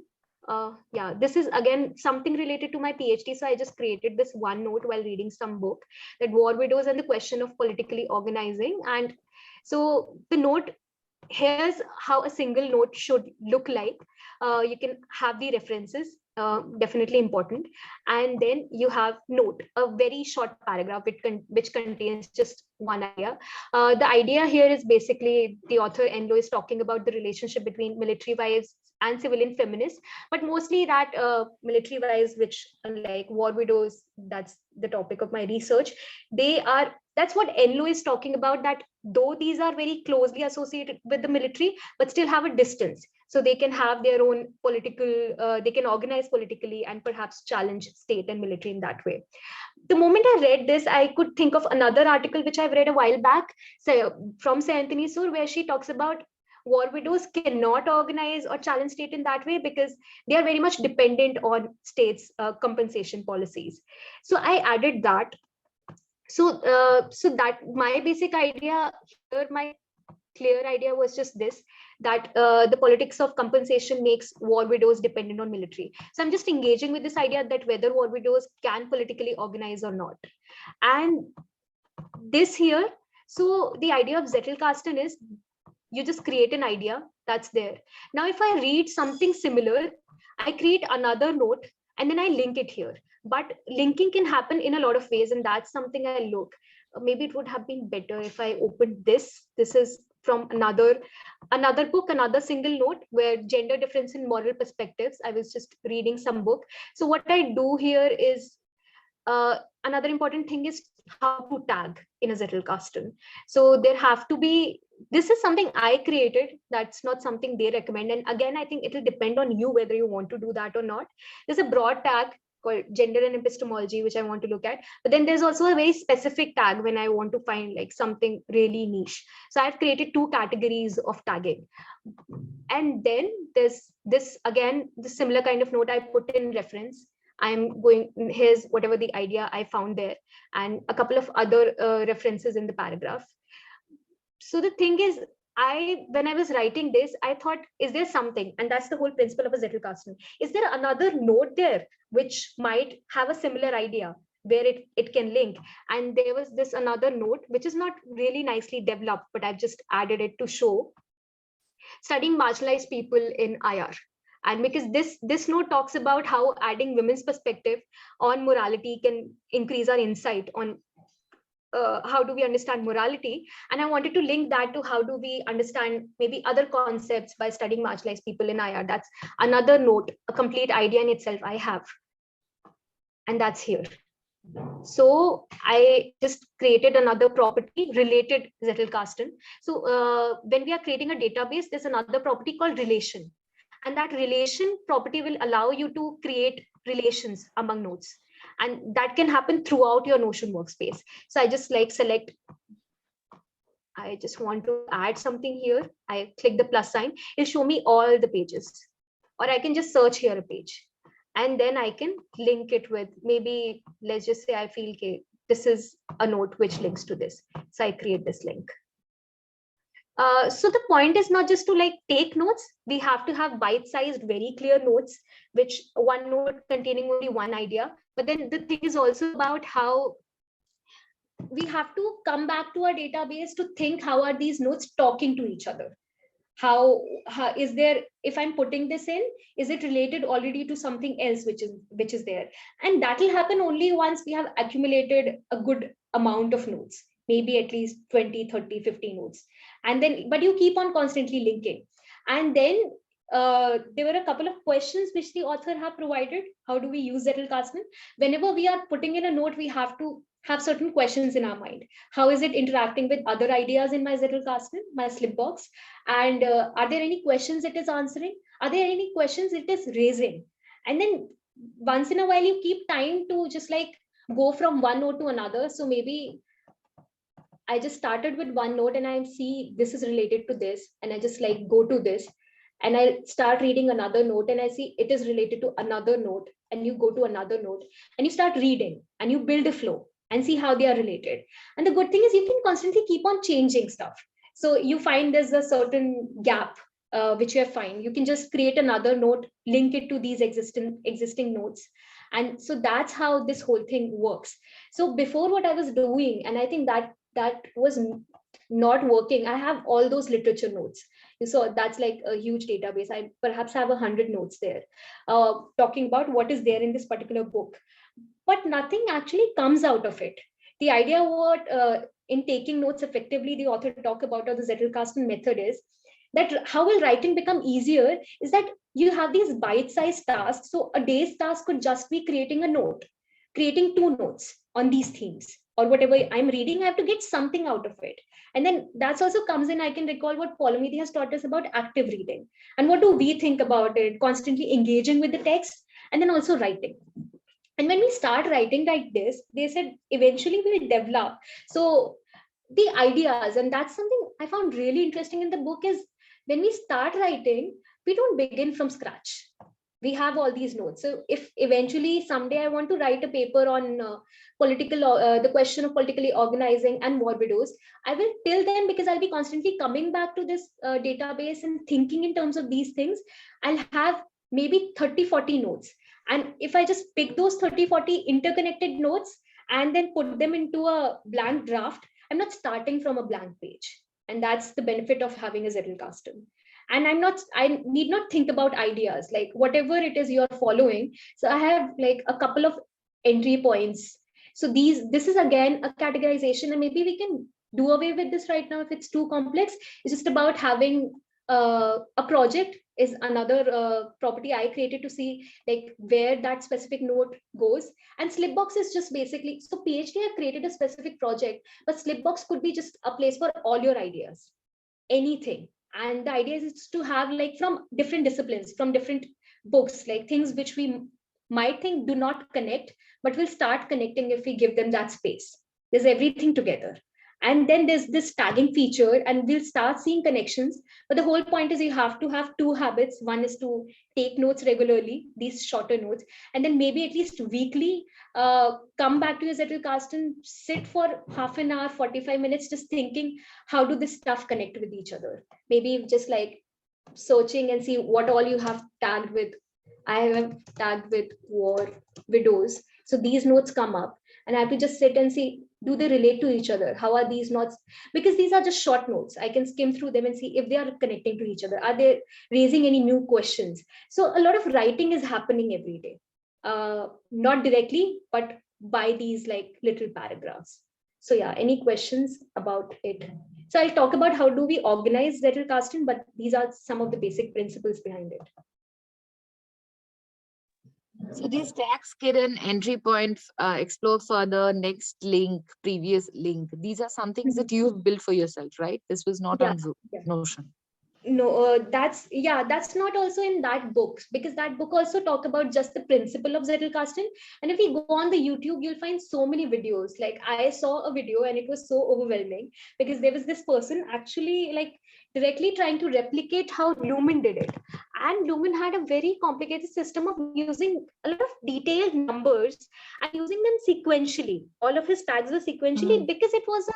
yeah, this is again something related to my PhD. So I just created this one note while reading some book, that war widows and the question of politically organizing. And so the note, here's how a single note should look like. You can have the references, definitely important. And then you have note, a very short paragraph which contains just one idea. The idea here is basically the author Enlo is talking about the relationship between military wives and civilian feminists, but mostly that military wives, which like war widows, that's the topic of my research. That's what Enlo is talking about, that though these are very closely associated with the military, but still have a distance. So they can have their own political, they can organize politically and perhaps challenge state and military in that way. The moment I read this, I could think of another article which I've read a while back, from Anthony Sur, where she talks about war widows cannot organize or challenge state in that way because they are very much dependent on states' compensation policies. So I added that. So that my basic idea here, my clear idea was just this, that the politics of compensation makes war widows dependent on military. So I'm just engaging with this idea that whether war widows can politically organize or not. And this here, so the idea of Zettelkasten is you just create an idea that's there. Now, if I read something similar, I create another note and then I link it here. But linking can happen in a lot of ways, and that's something I look. Maybe it would have been better if I opened this. This is from another book, another single note, where gender difference in moral perspectives. I was just reading some book. So what I do here is another important thing is how to tag in a Zettelkasten. So there have to be, this is something I created. That's not something they recommend. And again, I think it'll depend on you whether you want to do that or not. There's a broad tag called gender and epistemology, which I want to look at. But then there's also a very specific tag when I want to find like something really niche. So I've created 2 categories of tagging. And then there's this, again, the similar kind of note I put in reference. I'm going, here's whatever the idea I found there, and a couple of other references in the paragraph. So the thing is, when I was writing this, I thought, is there something? And that's the whole principle of a Zettelkasten. Is there another note there which might have a similar idea where it can link? And there was this another note, which is not really nicely developed, but I've just added it to show studying marginalized people in IR. And because this note talks about how adding women's perspective on morality can increase our insight on how do we understand morality. And I wanted to link that to how do we understand maybe other concepts by studying marginalized people in IR. That's another note, a complete idea in itself I have. And that's here. So I just created another property related Zettelkasten. So when we are creating a database, there's another property called relation. And that relation property will allow you to create relations among nodes. And that can happen throughout your Notion workspace. So I just like select, I just want to add something here. I click the plus sign, it'll show me all the pages. Or I can just search here a page. And then I can link it with, maybe, let's just say I feel this is a note which links to this. So I create this link. So the point is not just to like take notes. We have to have bite-sized, very clear notes, which one note containing only one idea. But then the thing is also about how we have to come back to our database to think, how are these notes talking to each other? How is there, if I'm putting this in, is it related already to something else which is there? And that will happen only once we have accumulated a good amount of notes, maybe at least 20, 30, 50 notes. And then, but you keep on constantly linking. And then there were a couple of questions which the author have provided. How do we use Zettelkasten? Whenever we are putting in a note, we have to have certain questions in our mind. How is it interacting with other ideas in my Zettelkasten, my slip box? And are there any questions it is answering? Are there any questions it is raising? And then once in a while, you keep time to just like go from one note to another. So maybe I just started with one note and I see this is related to this, and I just like go to this, and I start reading another note and I see it is related to another note, and you go to another note and you start reading and you build a flow and see how they are related. And the good thing is you can constantly keep on changing stuff. So you find there's a certain gap which you have find, you can just create another note, link it to these existing notes. And so that's how this whole thing works. So before, what I was doing, and I think that was not working, I have all those literature notes. So that's like a huge database. I perhaps have 100 notes there talking about what is there in this particular book, but nothing actually comes out of it. The idea what in taking notes effectively, the author talk about, or the Zettelkasten method, is that how will writing become easier is that you have these bite-sized tasks. So a day's task could just be creating a note, creating 2 notes on these themes, or whatever I'm reading, I have to get something out of it. And then that's also comes in, I can recall what Poulomi has taught us about active reading. And what do we think about it? Constantly engaging with the text and then also writing. And when we start writing like this, they said eventually we'll develop. So the ideas, and that's something I found really interesting in the book, is when we start writing, we don't begin from scratch. We have all these notes. So if eventually someday I want to write a paper on the question of politically organizing and war widows, I will till then, because I'll be constantly coming back to this database and thinking in terms of these things, I'll have maybe 30, 40 notes. And if I just pick those 30, 40 interconnected notes and then put them into a blank draft, I'm not starting from a blank page. And that's the benefit of having a Zettelkasten. And I need not think about ideas, like whatever it is you're following. So I have like a couple of entry points. So this is again a categorization, and maybe we can do away with this right now if it's too complex. It's just about having a project is another property I created to see like where that specific note goes. And Slipbox is just basically, so PhD I created a specific project, but Slipbox could be just a place for all your ideas, anything. And the idea is to have like from different disciplines, from different books, like things which we might think do not connect, but will start connecting if we give them that space. There's everything together. And then there's this tagging feature, and we'll start seeing connections. But the whole point is you have to have 2 habits. One is to take notes regularly, these shorter notes, and then maybe at least weekly come back to your Zettelkasten, sit for half an hour, 45 minutes, just thinking, how do this stuff connect with each other? Maybe just like searching and see what all you have tagged with. I have tagged with war, widows. So these notes come up, and I have to just sit and see, do they relate to each other? How are these notes? Because these are just short notes. I can skim through them and see if they are connecting to each other. Are they raising any new questions? So a lot of writing is happening every day. Not directly, but by these like little paragraphs. So yeah, any questions about it? So I'll talk about how do we organize Zettelkasten, but these are some of the basic principles behind it. So these tags, Kiran, entry points, explore further, next link, previous link. These are some things that you have built for yourself, right? This was not on Notion. No, that's not also in that book, because that book also talk about just the principle of Zettelkasten. And if we go on the YouTube, you'll find so many videos. Like I saw a video and it was so overwhelming, because there was this person actually like directly trying to replicate how Lumen did it. And Lumen had a very complicated system of using a lot of detailed numbers and using them sequentially. All of his tags were sequentially because it was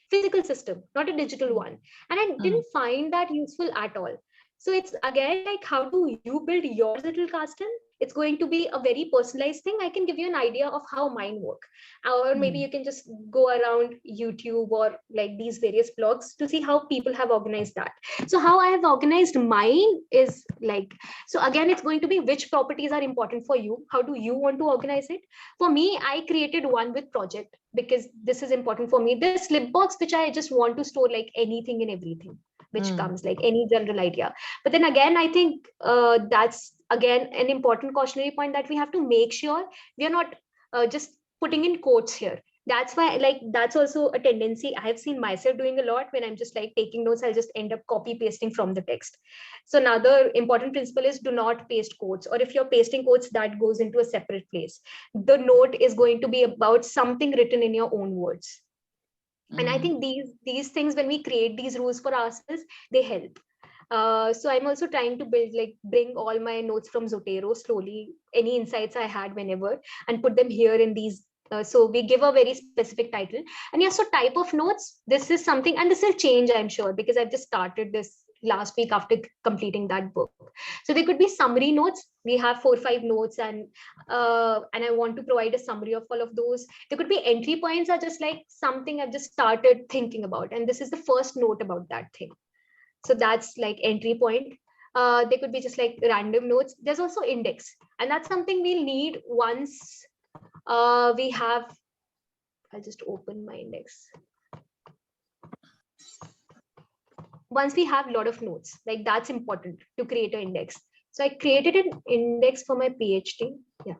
physical system, not a digital one. And I didn't find that useful at all. So it's again like, how do you build your little castle? It's going to be a very personalized thing. I can give you an idea of how mine work, or maybe you can just go around YouTube or like these various blogs to see how people have organized that. So how I have organized mine is like, so again, it's going to be which properties are important for you. How do you want to organize it? For me, I created one with project because this is important for me. This slip box, which I just want to store like anything and everything which comes, like any general idea. But then again, I think that's again an important cautionary point, that we have to make sure we are not just putting in quotes here. That's why, like, that's also a tendency I have seen myself doing a lot. When I'm just like taking notes, I'll just end up copy pasting from the text. So another important principle is, do not paste quotes, or if you're pasting quotes, that goes into a separate place. The note is going to be about something written in your own words. And I think these things, when we create these rules for ourselves, they help. So I'm also trying to bring all my notes from Zotero slowly, any insights I had whenever, and put them here in these. So we give a very specific title. And yeah, so type of notes, this is something, and this will change, I'm sure, because I've just started this last week after completing that book. So there could be summary notes. We have 4 or 5 notes, and I want to provide a summary of all of those. There could be entry points, are just like something I've just started thinking about, and this is the first note about that thing. So that's like entry point. They could be just like random notes. There's also index, and that's something we'll need once we have, I'll just open my index. Once we have a lot of notes, like that's important to create an index. So I created an index for my PhD. Yeah.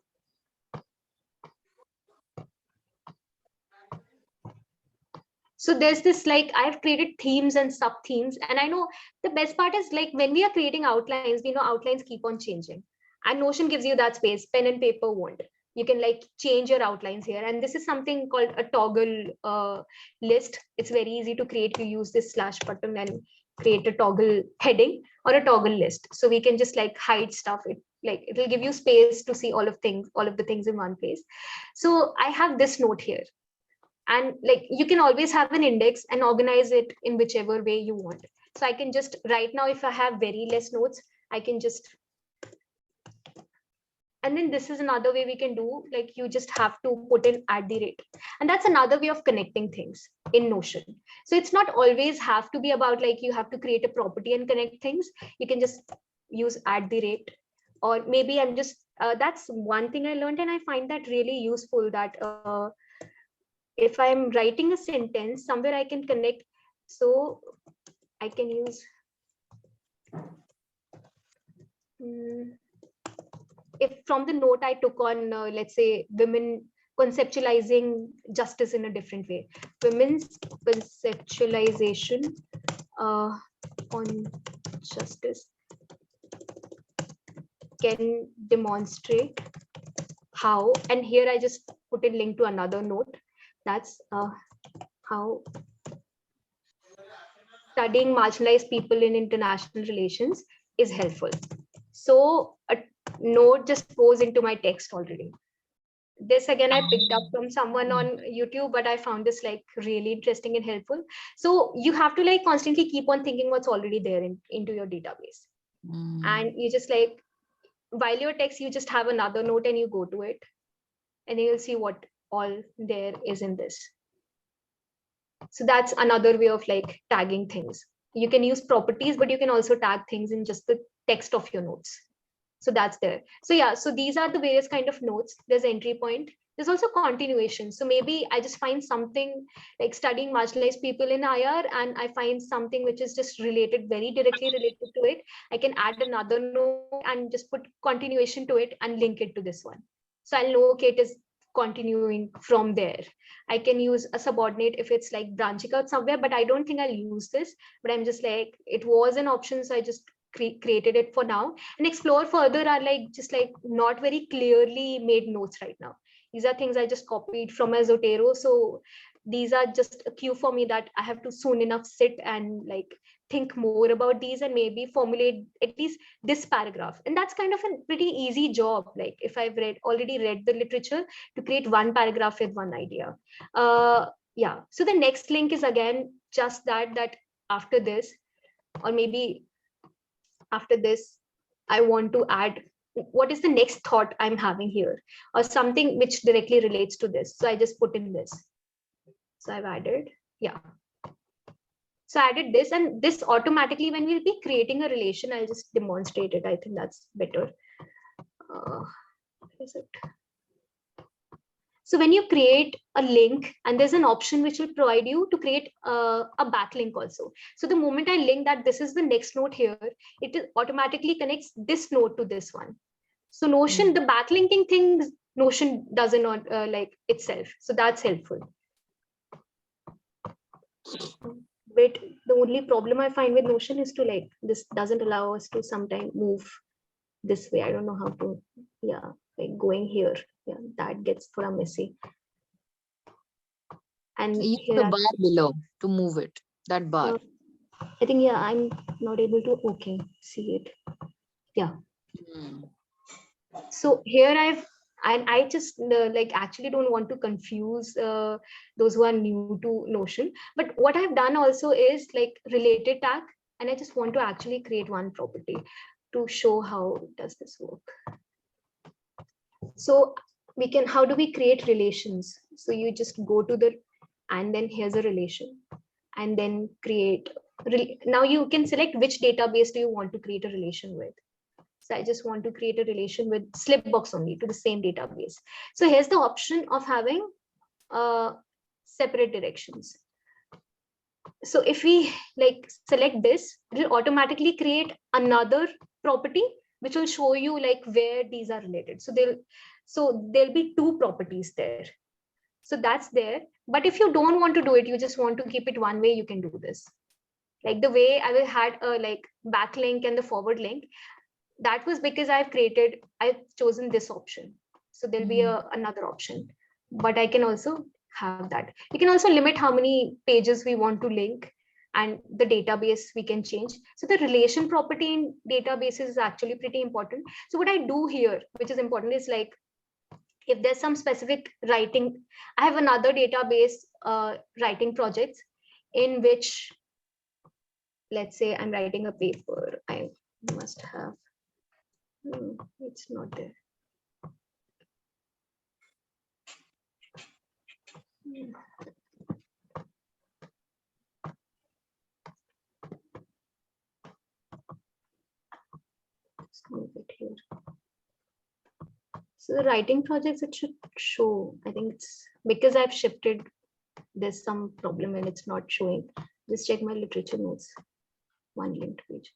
So there's this, like, I've created themes and sub themes, and I know the best part is, like, when we are creating outlines, we know outlines keep on changing, and Notion gives you that space. Pen and paper won't. You can like change your outlines here, and this is something called a toggle list. It's very easy to create. You use this slash button and create a toggle heading or a toggle list. So we can just like hide stuff. It'll give you space to see all of the things in one place. So I have this note here. And like, you can always have an index and organize it in whichever way you want. So I can just, right now, if I have very less notes, I can just, and then this is another way we can do, like, you just have to put in @. And that's another way of connecting things in Notion. So it's not always have to be about like, you have to create a property and connect things. You can just use @. Or maybe I'm just, that's one thing I learned, and I find that really useful, that if I'm writing a sentence, somewhere I can connect. So I can use, if from the note I took on, let's say, women conceptualizing justice in a different way, women's conceptualization on justice can demonstrate how, and here I just put a link to another note. That's how studying marginalized people in international relations is helpful. So a note just goes into my text already. This again, I picked up from someone on YouTube, but I found this like really interesting and helpful. So you have to like constantly keep on thinking what's already there into your database. And you just like, while your text, you just have another note and you go to it, and you'll see what all there is in this. So that's another way of like tagging things. You can use properties, but you can also tag things in just the text of your notes. So that's there. So yeah, so these are the various kind of notes. There's entry point. There's also continuation. So maybe I just find something like studying marginalized people in IR, and I find something which is just related, very directly related to it. I can add another note and just put continuation to it and link it to this one. So I'll know, okay, it is continuing from there. I can use a subordinate if it's like branching out somewhere, but I don't think I'll use this. But I'm just like, it was an option, so I just created it for now. And explore further are like just like not very clearly made notes right now. These are things I just copied from a Zotero. So these are just a cue for me that I have to soon enough sit and like think more about these and maybe formulate at least this paragraph. And that's kind of a pretty easy job. Like if I've already read the literature, to create one paragraph with one idea. yeah, so the next link is again just that after this, or maybe after this, I want to add what is the next thought I'm having here, or something which directly relates to this. So I just put in this. So I've added, yeah. So I added this, and this automatically, when we'll be creating a relation, I'll just demonstrate it. I think that's better. What is it? So when you create a link, and there's an option which will provide you to create a backlink also. So the moment I link that this is the next node here, it automatically connects this node to this one. So Notion, the backlinking thing, Notion doesn't like itself. So that's helpful. But the only problem I find with Notion is to like, this doesn't allow us to sometimes move this way. I don't know how to, yeah, like going here. Yeah, that gets thora messy. And Use here the bar below to move it, that bar. I think, yeah, I'm not able to, okay, see it. Yeah. So here I just like actually don't want to confuse those who are new to Notion. But what I've done also is like related tag, and I just want to actually create one property to show how does this work. So we can, how do we create relations? So you just go to the, and then here's a relation, and then create. Now you can select which database do you want to create a relation with. So I just want to create a relation with Slipbox only to the same database. So here's the option of having separate directions. So if we like select this, it will automatically create another property which will show you like where these are related. So there'll be two properties there. So that's there. But if you don't want to do it, you just want to keep it one way, you can do this. Like the way I will had a like backlink and the forward link, that was because I've chosen this option. So there'll be another option, but I can also have that. You can also limit how many pages we want to link, and the database we can change. So the relation property in databases is actually pretty important. So what I do here, which is important, is like, if there's some specific writing, I have another database writing projects in which, let's say I'm writing a paper, I must have, it's not there. Let's move it here. So the writing projects, it should show. I think it's because I've shifted, there's some problem and it's not showing. Just check my literature notes, one linked page.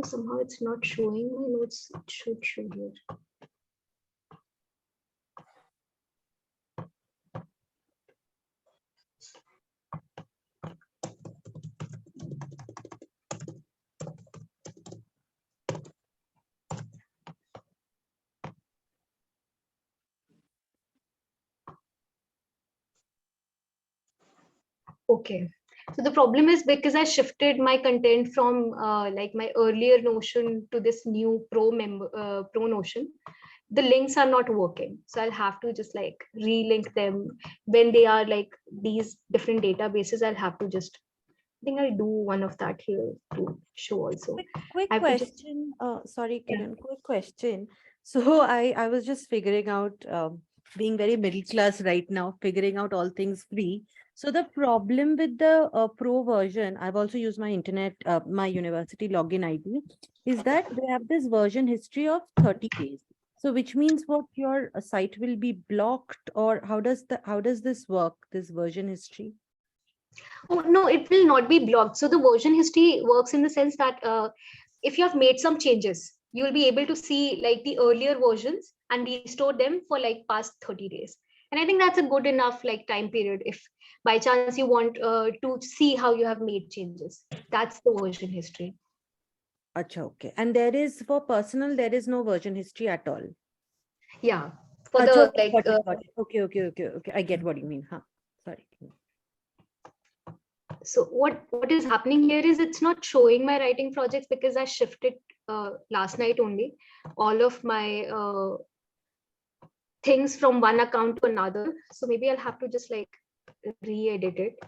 Somehow it's not showing my notes. It should show here. Okay. So the problem is because I shifted my content from like my earlier Notion to this new Pro Notion, the links are not working. So I'll have to just like relink them when they are like these different databases. I'll have to just, I think I'll do one of that here to show also. Quick question. Sorry, Kiran, quick question. So I was just figuring out, being very middle class right now, figuring out all things free. So the problem with the pro version, I've also used my internet, my university login ID, is that they have this version history of 30 days. So which means what, your site will be blocked, or how does this work, this version history? Oh, no, it will not be blocked. So the version history works in the sense that if you have made some changes, you will be able to see like the earlier versions and restore them for like past 30 days. And I think that's a good enough like time period if by chance you want to see how you have made changes. That's the version history. Acha, okay. And there is, for personal, there is no version history at all. Yeah. For Acha, the like got it. Okay. I get what you mean. Huh? Sorry. So what is happening here is it's not showing my writing projects because I shifted last night only, all of my things from one account to another. So maybe I'll have to just like re-edit it.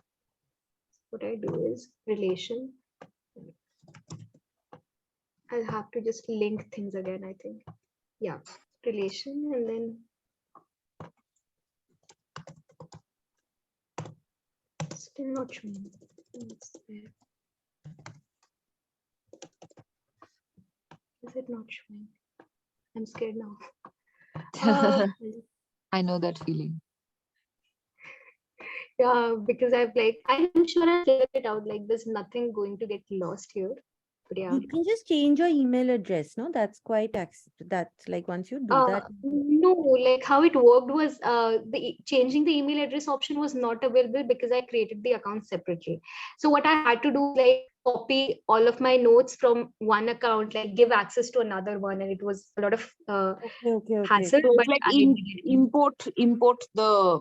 What I do is relation. I'll have to just link things again, I think. Yeah, relation, and then still not showing. It's there. Is it not showing? I'm scared now. I know that feeling. Yeah, because I'm sure I figured it out. Like, there's nothing going to get lost here. But yeah. You can just change your email address, no? That's quite that's like once you do that. No, like how it worked was changing the email address option was not available because I created the account separately. So what I had to do, like, copy all of my notes from one account, like give access to another one, and it was a lot of Okay. hassle. So But it's like I did it. import the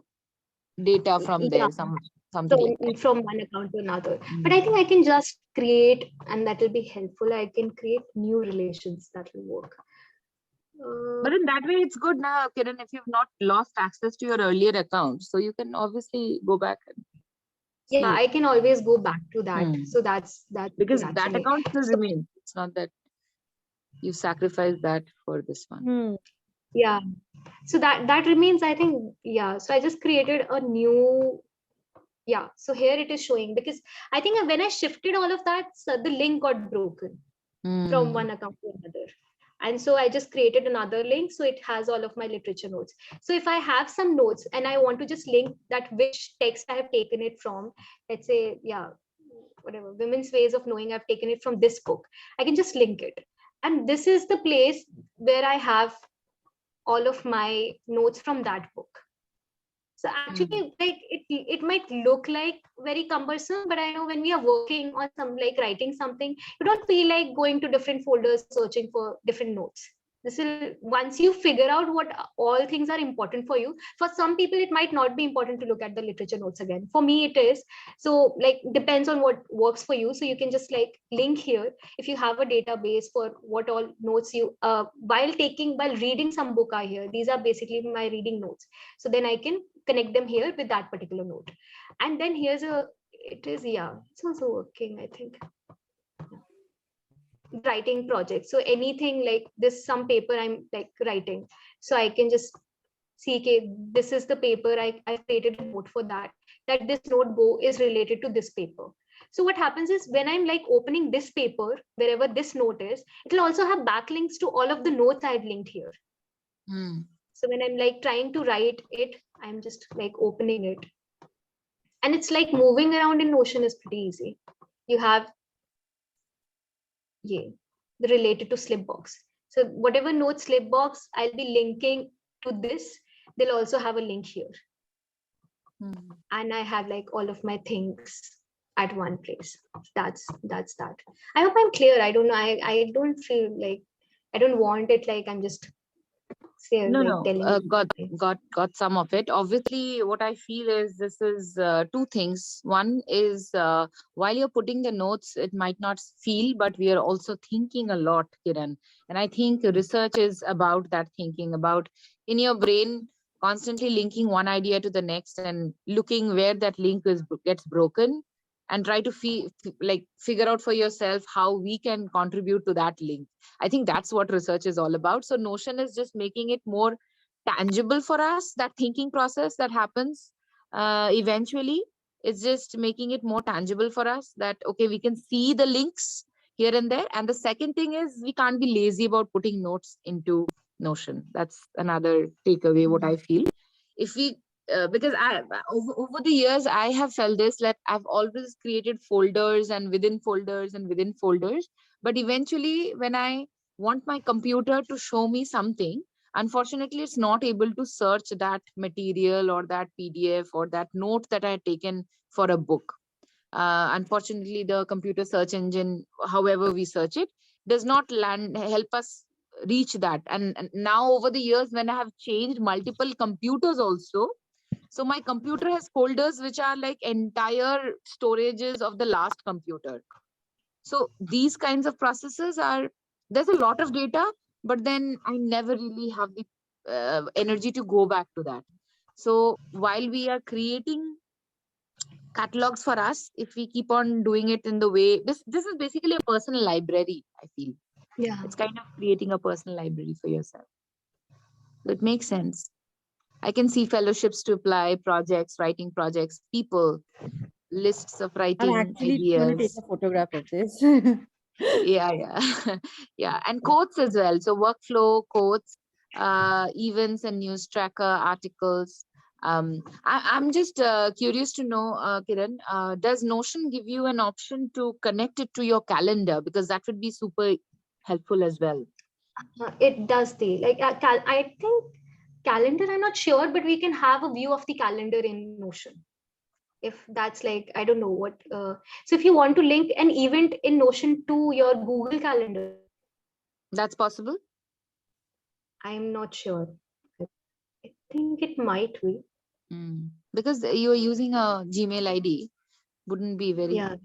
data from there, something like that. From one account to another. But I think I can just create, and that will be helpful. I can create new relations that will work. But in that way, it's good now, Kiran, if you've not lost access to your earlier account. So you can obviously go back and yeah, see. I can always go back to that. So that's because good, that actually. account still remains. It's not that you sacrifice that for this one. Yeah, so that remains, I think. Yeah, so I just created a new. Yeah, so here it is showing, because I think when I shifted all of that, so the link got broken from one account to another. And so I just created another link, so it has all of my literature notes. So if I have some notes and I want to just link that which text I have taken it from, let's say, yeah, whatever, Women's Ways of Knowing, I've taken it from this book, I can just link it. And this is the place where I have all of my notes from that book. So actually, like, it might look like very cumbersome, but I know when we are working on some, like writing something, you don't feel like going to different folders searching for different notes. This will, once you figure out what all things are important for you. For some people, it might not be important to look at the literature notes again. For me, it is. So like, depends on what works for you. So you can just like link here. If you have a database for what all notes you, while reading some book I hear, these are basically my reading notes. So then I can connect them here with that particular note. And then here's it's also working, I think. Writing project. So anything like this, some paper I'm like writing. So I can just see, okay, this is the paper, I've created a note for that this note is related to this paper. So what happens is, when I'm like opening this paper, wherever this note is, it'll also have backlinks to all of the notes I've linked here. So when I'm like trying to write it, I'm just like opening it. And it's like moving around in Notion is pretty easy. You have the related to Slipbox. So whatever note Slipbox, I'll be linking to this. They'll also have a link here. And I have like all of my things at one place. That's that. I hope I'm clear. I don't know. I don't feel like, I don't want it like I'm just got some of it. Obviously, what I feel is this is two things. One is while you're putting the notes, it might not feel, but we are also thinking a lot, Kiran. And I think research is about that thinking, about in your brain constantly linking one idea to the next and looking where that link gets broken, and try to figure out for yourself how we can contribute to that link. I think that's what research is all about. So Notion is just making it more tangible for us, that thinking process that happens eventually. It's just making it more tangible for us, that, okay, we can see the links here and there. And the second thing is, we can't be lazy about putting notes into Notion. That's another takeaway, what I feel. If we because over the years, I have felt this, that I've always created folders and within folders and within folders. But eventually, when I want my computer to show me something, unfortunately, it's not able to search that material or that PDF or that note that I had taken for a book. Unfortunately, the computer search engine, however we search it, does not help us reach that. And now over the years, when I have changed multiple computers also, so my computer has folders which are like entire storages of the last computer. So these kinds of processes are There's a lot of data, but then I never really have the energy to go back to that. So while we are creating catalogs for us, if we keep on doing it in the way, this is basically a personal library, I feel. Yeah. It's kind of creating a personal library for yourself. It makes sense. I can see fellowships to apply, projects, writing projects, people, lists of I'm writing actually going to take ideas. a photograph of this. Yeah. Yeah, and quotes as well. So workflow, quotes, events and news tracker articles. I'm just curious to know, Kiran, does Notion give you an option to connect it to your calendar? Because that would be super helpful as well. It does the like I think calendar, I'm not sure, but we can have a view of the calendar in Notion. If that's like, I don't know what. So if you want to link an event in Notion to your Google Calendar, That's possible? I'm not sure. I think it might be. Because you're using a Gmail ID, wouldn't be very Yeah.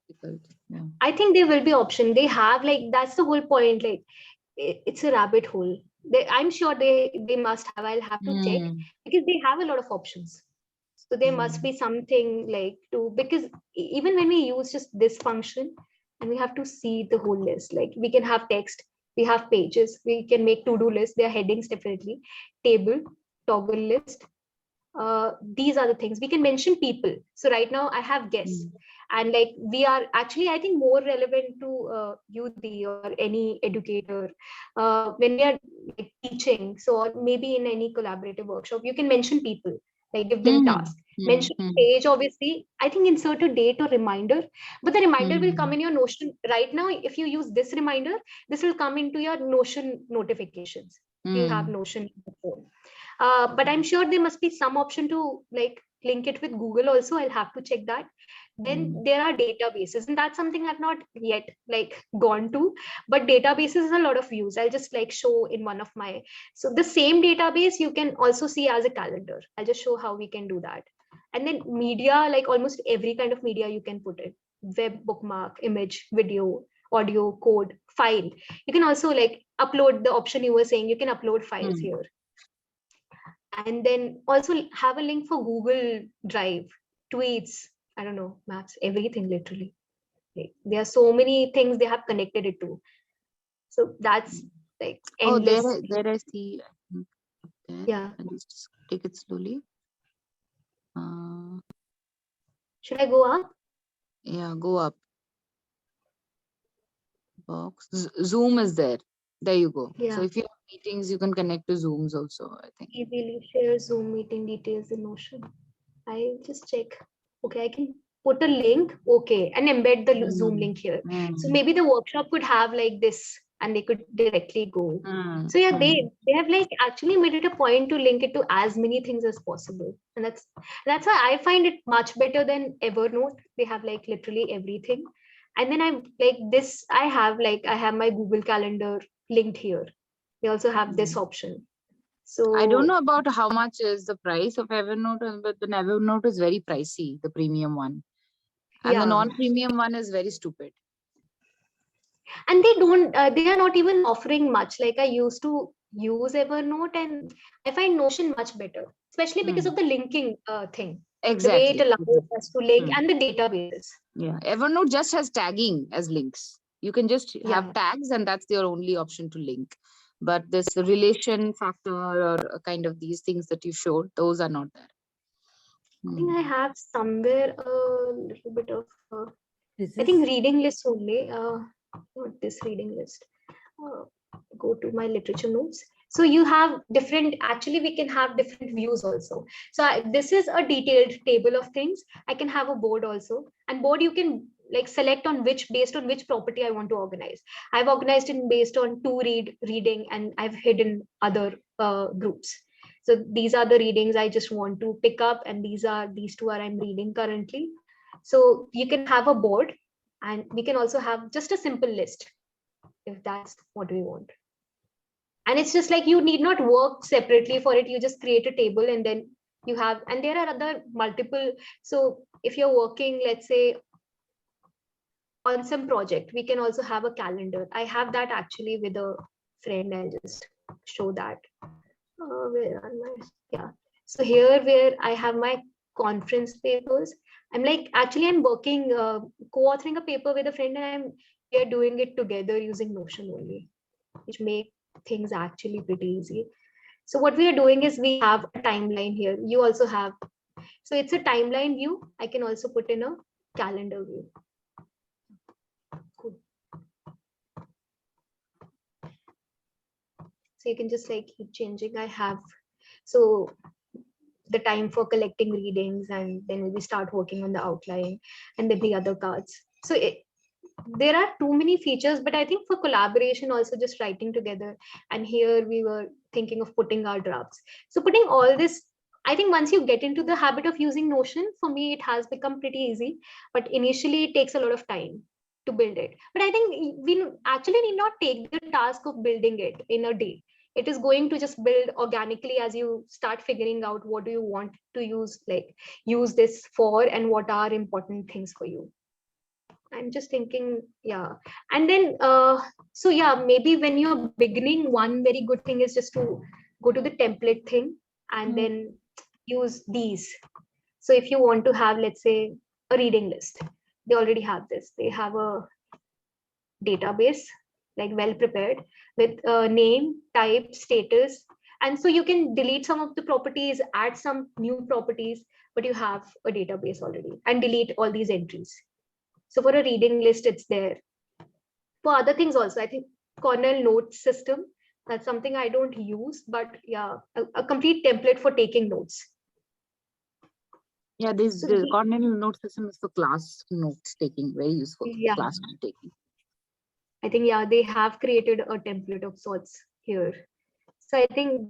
difficult. Yeah. I think there will be option. They have like, that's the whole point. Like it's a rabbit hole. I'm sure they must have. I'll have to check because they have a lot of options. So there must be something like to, because even when we use just this function and we have to see the whole list, like we can have text, we have pages, we can make to-do lists, there are headings definitely, table, toggle list. These are the things we can mention people. So right now I have guests, and like we are actually, I think, more relevant to you the or any educator when we are like teaching. So or maybe in any collaborative workshop you can mention people, like give them tasks, mention page. Obviously I think insert a date or reminder, but the reminder will come in your Notion. Right now if you use this reminder, this will come into your Notion notifications. You have Notion in the phone. But I'm sure there must be some option to like link it with Google also. I'll have to check that. Then there are databases, and that's something I've not yet like gone to, but databases is a lot of views. I'll just like show in one of my, so the same database you can also see as a calendar. I'll just show how we can do that. And then media, like almost every kind of media you can put it, web, bookmark, image, video, audio, code, file. You can also like upload, the option you were saying, you can upload files here. And then also have a link for Google Drive, tweets, I don't know, maps, everything literally. Like, there are so many things they have connected it to. So that's like endless. Oh, there I see. Okay. Yeah. I'll just take it slowly. Should I go up? Yeah, go up. Box. Zoom is there. There you go. Yeah. So if you have meetings, you can connect to Zooms also, I think. Easily share Zoom meeting details in Notion. I just check. Okay, I can put a link. Okay, and embed the Zoom link here. So maybe the workshop could have like this, and they could directly go. So yeah, they have like actually made it a point to link it to as many things as possible, and that's why I find it much better than Evernote. They have like literally everything. And then I'm like this. I have my Google Calendar linked here. They also have this option. So I don't know about how much is the price of Evernote, but the Evernote is very pricey, the premium one. And the non-premium one is very stupid. And they don't, they are not even offering much. Like I used to use Evernote and I find Notion much better, especially because of the linking thing. Exactly. The way it allows us to link and the databases. Yeah, Evernote just has tagging as links. You can just have tags and that's your only option to link. But this relation factor or kind of these things that you showed, those are not there. I think I have somewhere a little bit of, I think reading list only, not this reading list. Go to my literature notes. So you have different, actually we can have different views also. So this is a detailed table of things. I can have a board also, and board you can like select on based on which property I want to organize. I've organized it based on reading, and I've hidden other groups. So these are the readings I just want to pick up, and these two are I'm reading currently. So you can have a board, and we can also have just a simple list if that's what we want. And it's just like you need not work separately for it. You just create a table and then you have, and there are other multiple. So if you're working, let's say on some project, we can also have a calendar. I have that actually with a friend. I'll just show that. Where are my, yeah. So here where I have my conference papers, I'm like, actually I'm working, co-authoring a paper with a friend, and we are doing it together using Notion only, which make things actually pretty easy. So what we are doing is we have a timeline here. You also have, so it's a timeline view. I can also put in a calendar view. Cool. So you can just like keep changing. I have, so the time for collecting readings, and then we start working on the outline and then the other cards. So there are too many features, but I think for collaboration also just writing together. And here we were thinking of putting our drafts. So putting all this, I think once you get into the habit of using Notion, for me, it has become pretty easy, but initially it takes a lot of time to build it. But I think we actually need not take the task of building it in a day. It is going to just build organically as you start figuring out what do you want to use this for, and what are important things for you. I'm just thinking, yeah. And then, so yeah, maybe when you're beginning, one very good thing is just to go to the template thing and then use these. So if you want to have, let's say, a reading list, they already have this. They have a database, like well prepared, with name, type, status. And so you can delete some of the properties, add some new properties, but you have a database already, and delete all these entries. So for a reading list, it's there. For other things also, I think Cornell notes system, that's something I don't use, but yeah, a complete template for taking notes. Yeah, this So the Cornell note system is for class notes taking, very useful for yeah, class note taking. I think, yeah, they have created a template of sorts here. So I think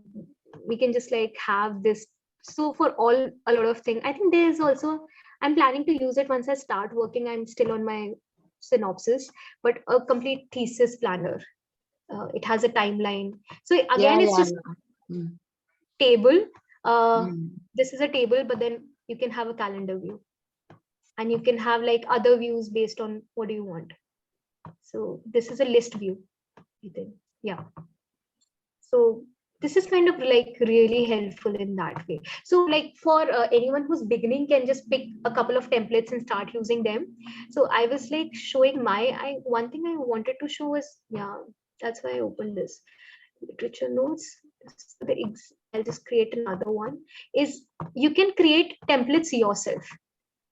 we can just like have this. So for all, a lot of things, I think there's also, I'm planning to use it once I start working. I'm still on my synopsis, but a complete thesis planner. It has a timeline. So again, it's just table. This is a table, but then you can have a calendar view, and you can have like other views based on what do you want. So this is a list view, I think. Yeah. So this is kind of like really helpful in that way. So like for anyone who's beginning can just pick a couple of templates and start using them. So I was like showing one thing I wanted to show is, yeah, that's why I opened this literature notes. I'll just create another one, is you can create templates yourself.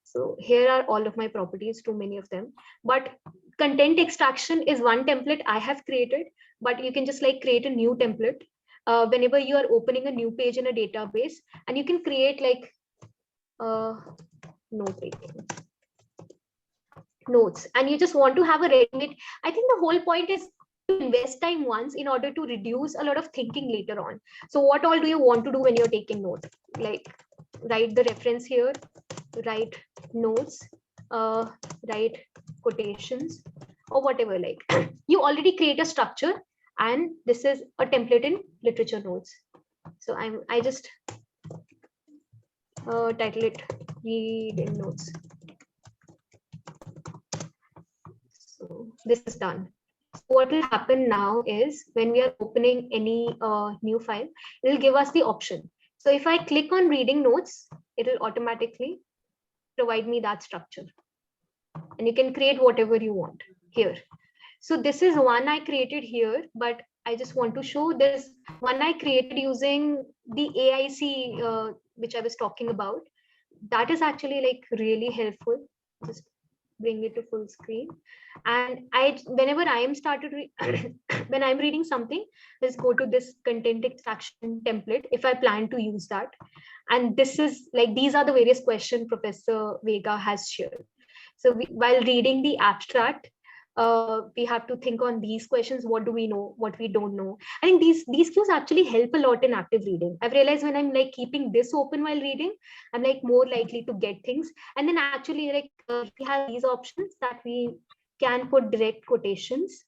So here are all of my properties, too many of them, but content extraction is one template I have created, but you can just like create a new template whenever you are opening a new page in a database, and you can create like notes, and you just want to have a ready-made. I think the whole point is to invest time once in order to reduce a lot of thinking later on. So what all do you want to do when you're taking notes? Like write the reference here, write notes, write quotations, or whatever. Like you already create a structure, and this is a template in literature notes. So I just title it reading notes. So this is done. So what will happen now is when we are opening any new file, it will give us the option. So if I click on reading notes, it will automatically provide me that structure, and you can create whatever you want here. So this is one I created here, but I just want to show this one I created using the AIC, which I was talking about. That is actually like really helpful. Just bring it to full screen. And whenever I am when I'm reading something, let's go to this content extraction template if I plan to use that. And this is like, these are the various questions Professor Vega has shared. So while reading the abstract, we have to think on these questions. What do we know? What we don't know? I think these cues actually help a lot in active reading. I've realized when I'm like keeping this open while reading, I'm like more likely to get things. And then actually like we have these options that we can put direct quotations.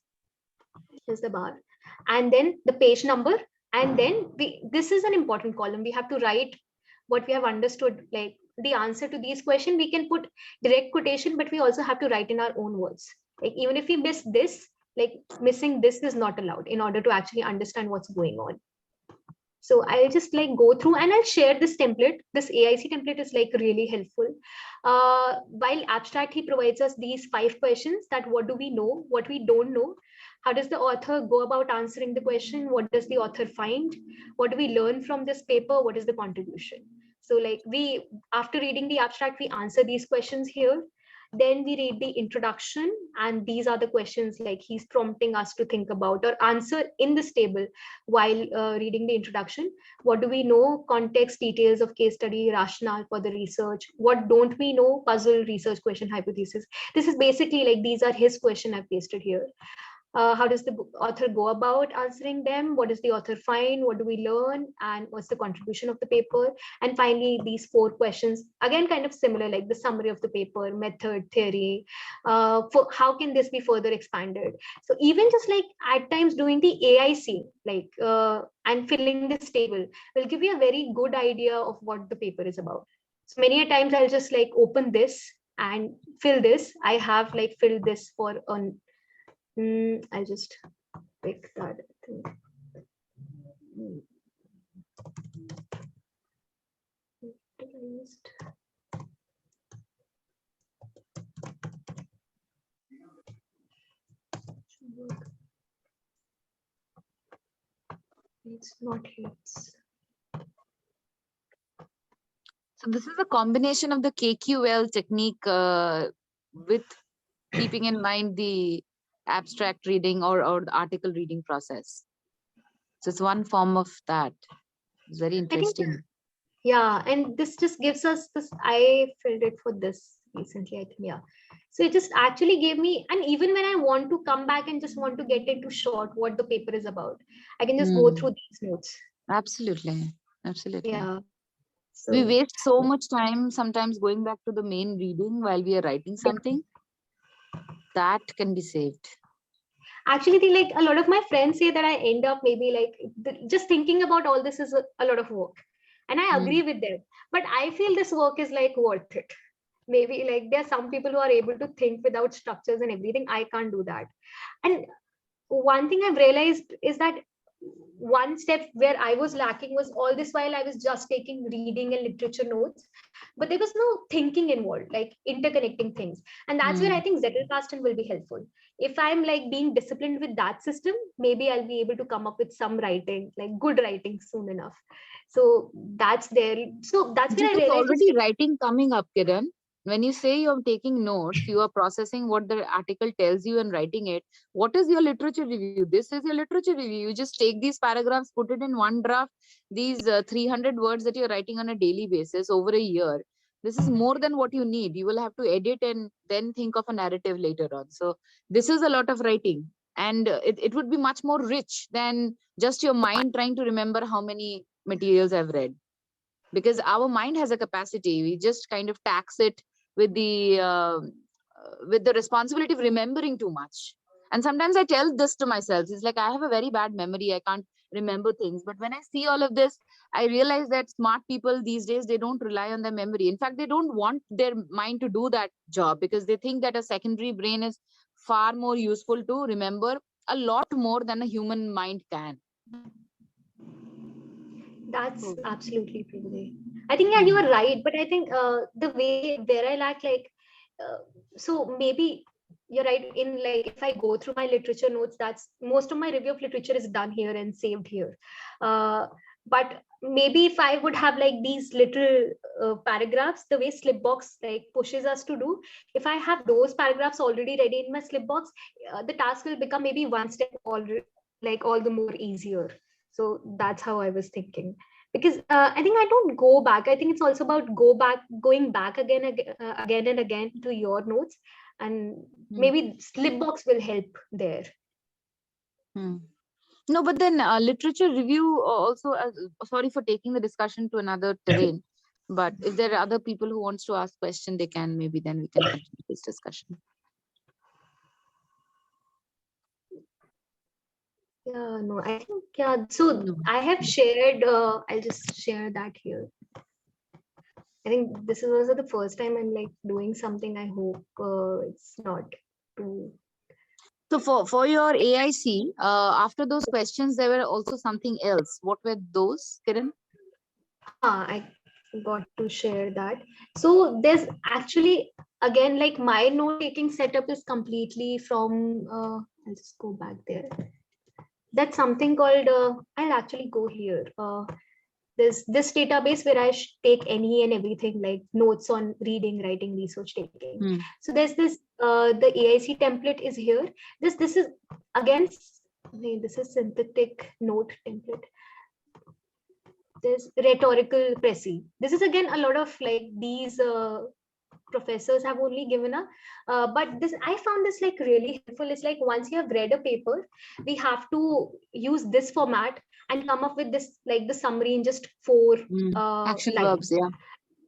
Here's the bar, and then the page number, and then this is an important column. We have to write what we have understood, like the answer to these questions. We can put direct quotation, but we also have to write in our own words. Like even if we miss this, like missing this is not allowed in order to actually understand what's going on. So I'll just like go through and I'll share this template. This AIC template is like really helpful. While abstract, he provides us these 5 questions: that what do we know, what we don't know, how does the author go about answering the question, what does the author find, what do we learn from this paper, what is the contribution. So like we, after reading the abstract, we answer these questions here. Then we read the introduction, and these are the questions like he's prompting us to think about or answer in this table while reading the introduction. What do we know? Context, details of case study, rationale for the research. What don't we know? Puzzle, research question, hypothesis. This is basically like these are his question I've pasted here. How does the author go about answering them? What does the author find? What do we learn? And what's the contribution of the paper? And finally, these 4 questions, again, kind of similar, like the summary of the paper, method, theory, for how can this be further expanded? So even just like at times doing the AIC, like, and filling this table will give you a very good idea of what the paper is about. So many a times I'll just like open this and fill this. I have like filled this for an I'll just pick that thing. It's not hits. So this is a combination of the KQL technique with keeping in mind the abstract reading or the article reading process. So it's one form of that. It's very interesting. Yeah, and this just gives us this. I filled it for this recently, I think. Yeah. So it just actually gave me, and even when I want to come back and just want to get into short what the paper is about, I can just go through these notes. Absolutely. Absolutely. Yeah. So, we waste so much time sometimes going back to the main reading while we are writing something. That can be saved. Actually, like a lot of my friends say that I end up maybe like just thinking about all this is a lot of work. And I agree with them. But I feel this work is like worth it. Maybe like there are some people who are able to think without structures and everything. I can't do that. And one thing I've realized is that one step where I was lacking was all this while I was just taking reading and literature notes, but there was no thinking involved, like interconnecting things. And that's where I think Zettelkasten will be helpful. If I'm like being disciplined with that system, maybe I'll be able to come up with some writing, like good writing soon enough. So that's there. So that's where I It's realized already writing coming up, Kiran. When you say you're taking notes, you are processing what the article tells you and writing it. What is your literature review? This is your literature review. You just take these paragraphs, put it in one draft, these 300 words that you're writing on a daily basis over a year. This is more than what you need. You will have to edit and then think of a narrative later on. So this is a lot of writing. And it would be much more rich than just your mind trying to remember how many materials I've read. Because our mind has a capacity, we just kind of tax it with the responsibility of remembering too much. And sometimes I tell this to myself, it's like I have a very bad memory, I can't remember things. But when I see all of this, I realize that smart people these days, they don't rely on their memory. In fact, they don't want their mind to do that job, because they think that a secondary brain is far more useful to remember a lot more than a human mind can. That's absolutely true. I think, yeah, you are right. But I think the way where I lack, like, so maybe you're right in like, if I go through my literature notes, that's most of my review of literature is done here and saved here. But maybe if I would have like these little paragraphs, the way Slipbox like pushes us to do, if I have those paragraphs already ready in my Slipbox, the task will become maybe one step already, like all the more easier. So that's how I was thinking. Because I think I don't go back. I think it's also about going back again and again to your notes, and maybe Slipbox will help there. No, but then literature review also, sorry for taking the discussion to another terrain, but if there are other people who wants to ask question, they can, maybe then we can continue this discussion. Yeah, no, I think, yeah. So I have shared, I'll just share that here. I think this is also the first time I'm like doing something. I hope it's not too So for your AIC, after those questions, there were also something else. What were those, Kiran? I forgot to share that. So there's actually, again, like my note-taking setup is completely from, I'll just go back there. That's something called, I'll actually go here. There's this database where I take any and everything, like notes on reading, writing, research, taking. So there's this, the AIC template is here. This is, again, this is synthetic note template. There's rhetorical précis. This is again a lot of like these professors have only given a, but this, I found this like really helpful. It's like once you have read a paper, we have to use this format and come up with this, like the summary in just 4 action lines. verbs. Yeah,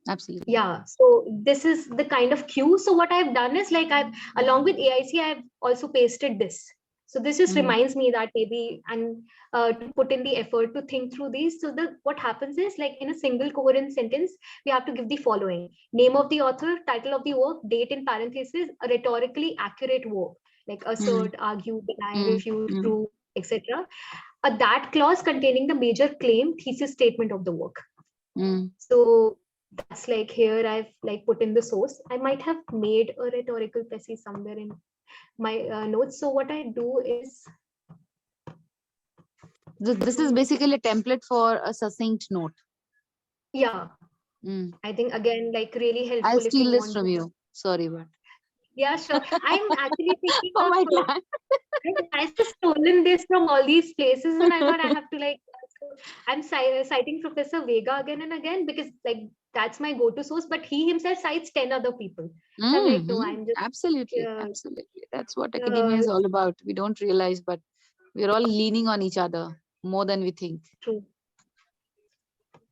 absolutely. Yeah, so this is the kind of cue. So what I've done is like I've, along with AIC, I've also pasted this. So this just reminds me that maybe, and to put in the effort to think through these. So what happens is, like in a single coherent sentence, we have to give the following: name of the author, title of the work, date in parentheses, a rhetorically accurate verb, like assert, argue, deny, refute, prove, etc. That clause containing the major claim, thesis, statement of the work. So that's like here I've like put in the source. I might have made a rhetorical précis somewhere in my notes. So what I do is, this is basically a template for a succinct note. Yeah, I think again, like really helpful. I'll steal this from you. Sorry, but yeah, sure. I'm actually thinking oh my of God. I've just stolen this from all these places, and I thought I have to like. I'm citing Professor Vega again and again because like that's my go-to source, but he himself cites 10 other people. So I'm like, no, I'm just absolutely. That's what academia is all about. We don't realize, but we're all leaning on each other more than we think. True.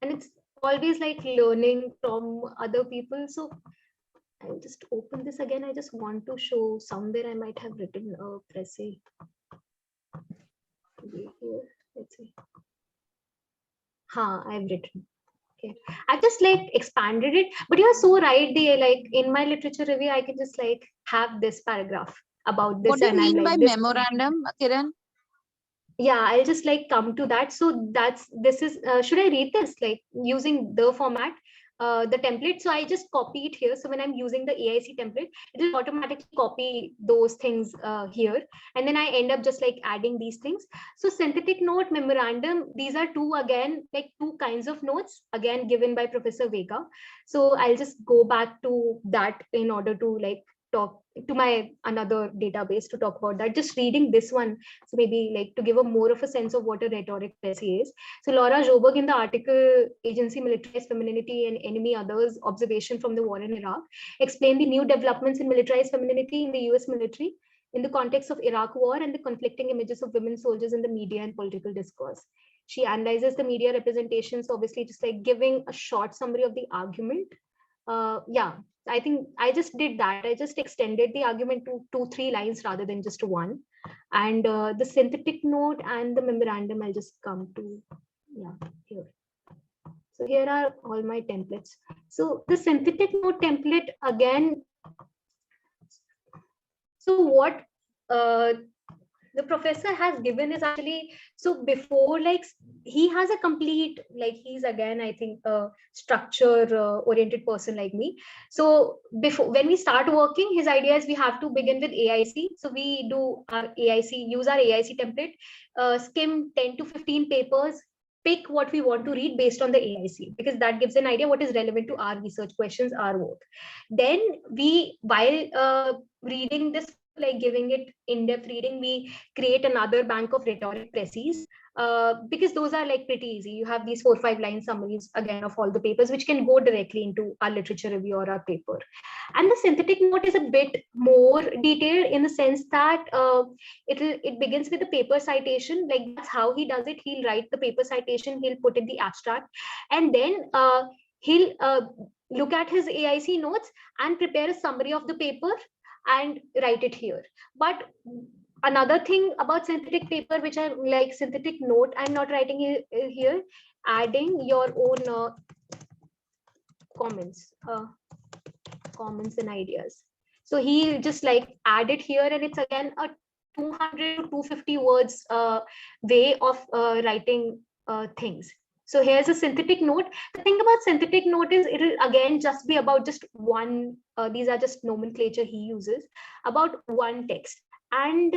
And it's always like learning from other people. So I'll just open this again. I just want to show somewhere I might have written a précis. Here, let's see. I've written. Okay, I just like expanded it, but you're so right. They like in my literature review, I can just like have this paragraph about this. What do you mean by like, memorandum, Kiran? Yeah, I'll just like come to that. So this is, should I read this like using the format, the template? So I just copy it here. So when I'm using the AIC template, it will automatically copy those things here. And then I end up just like adding these things. So synthetic note, memorandum, these are like two kinds of notes, again, given by Professor Vega. So I'll just go back to that in order to like talk to my another database to talk about that. Just reading this one, so maybe like to give a more of a sense of what a rhetoric précis is. So Laura Joberg, in the article Agency, Militarized Femininity and Enemy Others, Observation from the War in Iraq, explained the new developments in militarized femininity in the US military in the context of Iraq war and the conflicting images of women soldiers in the media and political discourse. She analyzes the media representations, obviously just like giving a short summary of the argument. I think I just did that. I just extended the argument to 2-3 lines rather than just one. And the synthetic note and the memorandum, I'll just come to, here. So here are all my templates. So the synthetic note template, again, so what the professor has given is actually, so before, like he has a complete, like he's again, I think a structure oriented person like me. So before, when we start working, his idea is we have to begin with AIC. So we do our AIC, use our AIC template, skim 10 to 15 papers, pick what we want to read based on the AIC, because that gives an idea what is relevant to our research questions, our work. Then we, while reading this, like giving it in-depth reading, we create another bank of rhetoric précis, because those are like pretty easy. You have these 4 or 5 line summaries again of all the papers, which can go directly into our literature review or our paper. And the synthetic note is a bit more detailed in the sense that it begins with the paper citation. Like that's how he does it. He'll write the paper citation, he'll put in the abstract, and then he'll look at his AIC notes and prepare a summary of the paper and write it here. But another thing about synthetic paper, which I like, synthetic note, I'm not writing here, adding your own comments and ideas. So he just like add it here, and it's again a 200 to 250 words way of writing things. So here's a synthetic note. The thing about synthetic note is it'll again just be about just one, these are just nomenclature he uses, about one text. And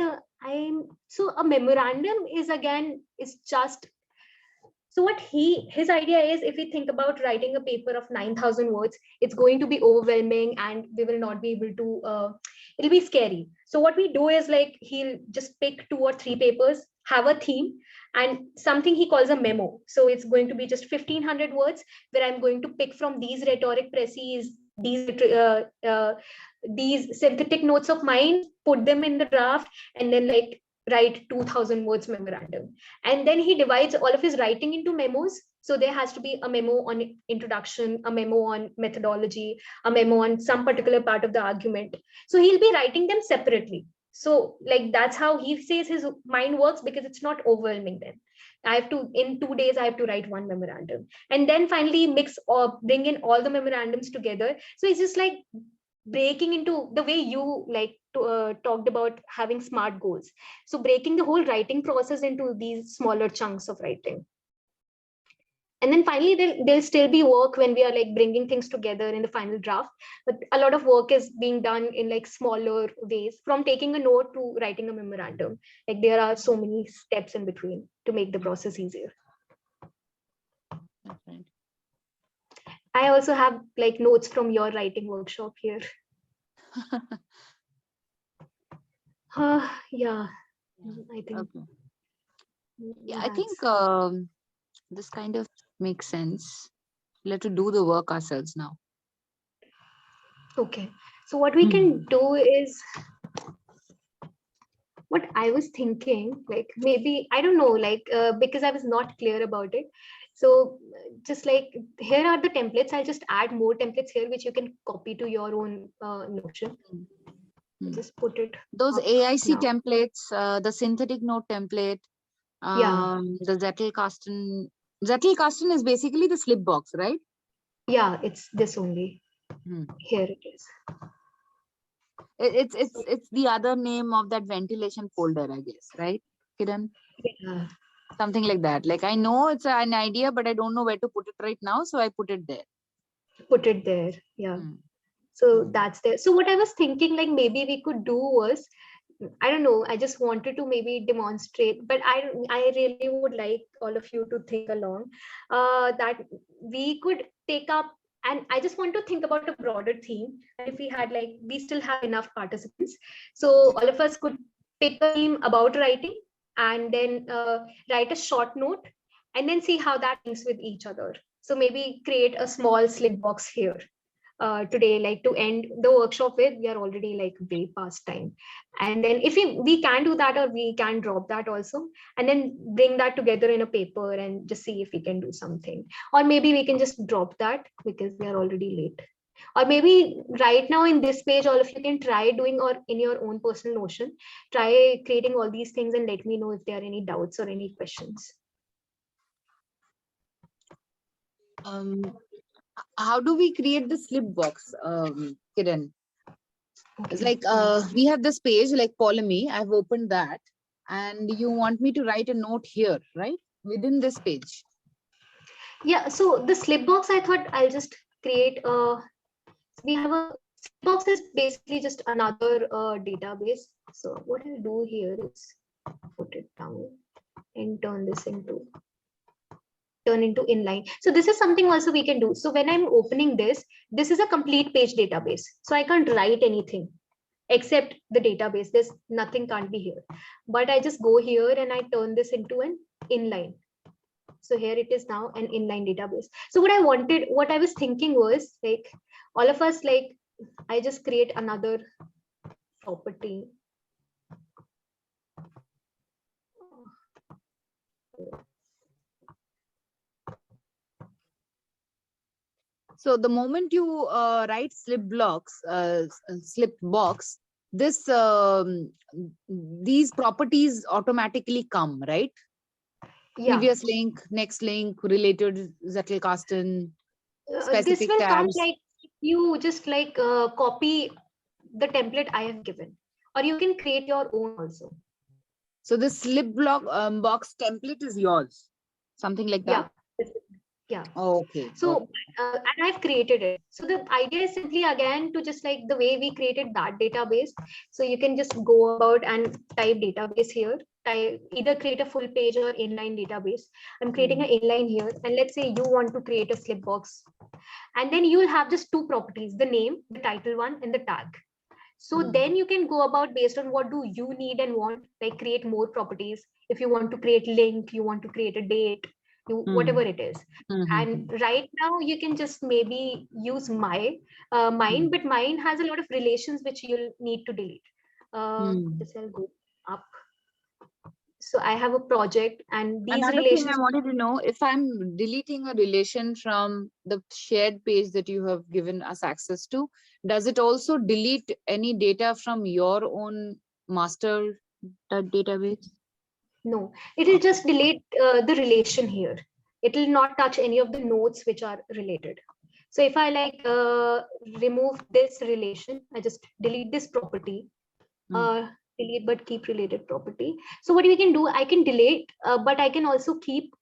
so a memorandum is just, so what his idea is, if we think about writing a paper of 9,000 words, it's going to be overwhelming and we will not be able to, it'll be scary. So what we do is like, he'll just pick 2 or 3 papers, have a theme, and something he calls a memo. So it's going to be just 1,500 words, where I'm going to pick from these rhetoric précis, these synthetic notes of mine, put them in the draft, and then like write 2,000 words memorandum. And then he divides all of his writing into memos. So there has to be a memo on introduction, a memo on methodology, a memo on some particular part of the argument. So he'll be writing them separately. So like that's how he says his mind works, because it's not overwhelming then. In 2 days, I have to write one memorandum, and then finally mix or bring in all the memorandums together. So it's just like breaking into the way you like talked about having SMART goals. So breaking the whole writing process into these smaller chunks of writing. And then finally, there'll still be work when we are like bringing things together in the final draft. But a lot of work is being done in like smaller ways, from taking a note to writing a memorandum. Like there are so many steps in between to make the process easier. Okay. I also have like notes from your writing workshop here. Yeah, I think. Okay. Yeah, I that's- think this kind of makes sense. We'll have to do the work ourselves now. Okay. So what we can do is, what I was thinking, like maybe, I don't know, like because I was not clear about it. So just like, here are the templates. I'll just add more templates here, which you can copy to your own Notion. Just put it. Those up AIC now. templates, the synthetic note template, Yeah. the Zettelkasten. Zettelkasten is basically the slip box, right? Yeah, it's this only. Here it is. It's the other name of that ventilation folder, I guess, right, Kiran? Yeah. Something like that. Like I know it's an idea, but I don't know where to put it right now, so I put it there. Put it there. Yeah. So that's there. So what I was thinking, like maybe we could do was, I don't know, I just wanted to maybe demonstrate, but I really would like all of you to think along, that we could take up, and I just want to think about a broader theme. And if we had like, we still have enough participants, so all of us could pick a theme about writing, and then write a short note, and then see how that links with each other. So maybe create a small slip box here. Today, like to end the workshop with, we are already like way past time. And then if we can do that, or we can drop that also, and then bring that together in a paper and just see if we can do something. Or maybe we can just drop that because we are already late. Or maybe right now in this page, all of you can try doing, or in your own personal Notion, try creating all these things and let me know if there are any doubts or any questions. How do we create the slip box, Kiran? It's like we have this page like Poulomi. I've opened that, and you want me to write a note here, right? Within this page. Yeah, so the slip box, I thought I'll just create we have a slip box is basically just another database. So what I'll do here is put it down and turn into inline. So this is something also we can do. So when I'm opening this is a complete page database. So I can't write anything except the database. There's nothing can't be here. But I just go here and I turn this into an inline. So here it is now, an inline database. So what I was thinking was like, all of us, like, I just create another property. So the moment you write slip box, these properties automatically come, right? Yeah. Previous link, next link, related Zettelkasten, specific this will come tabs. like, you just like copy the template I have given, or you can create your own also. So the slip block box template is yours, something like that. Yeah. Oh, okay. So, and I've created it. So the idea is simply again to just like the way we created that database. So you can just go about and type database here, either create a full page or inline database. I'm creating an inline here. And let's say you want to create a slip box. And then you will have just two properties, the name, the title one, and the tag. So then you can go about based on what do you need and want, like create more properties. If you want to create link, you want to create a date, whatever it is. And right now you can just maybe use mine, but mine has a lot of relations which you'll need to delete. This will go up. So I have a project and these Another relations. thing I wanted to know, if I'm deleting a relation from the shared page that you have given us access to, does it also delete any data from your own master database? No, it will just delete the relation here. It will not touch any of the nodes which are related. So if I like remove this relation, I just delete this property, delete but keep related property. So what we can do, I can delete, but I can also keep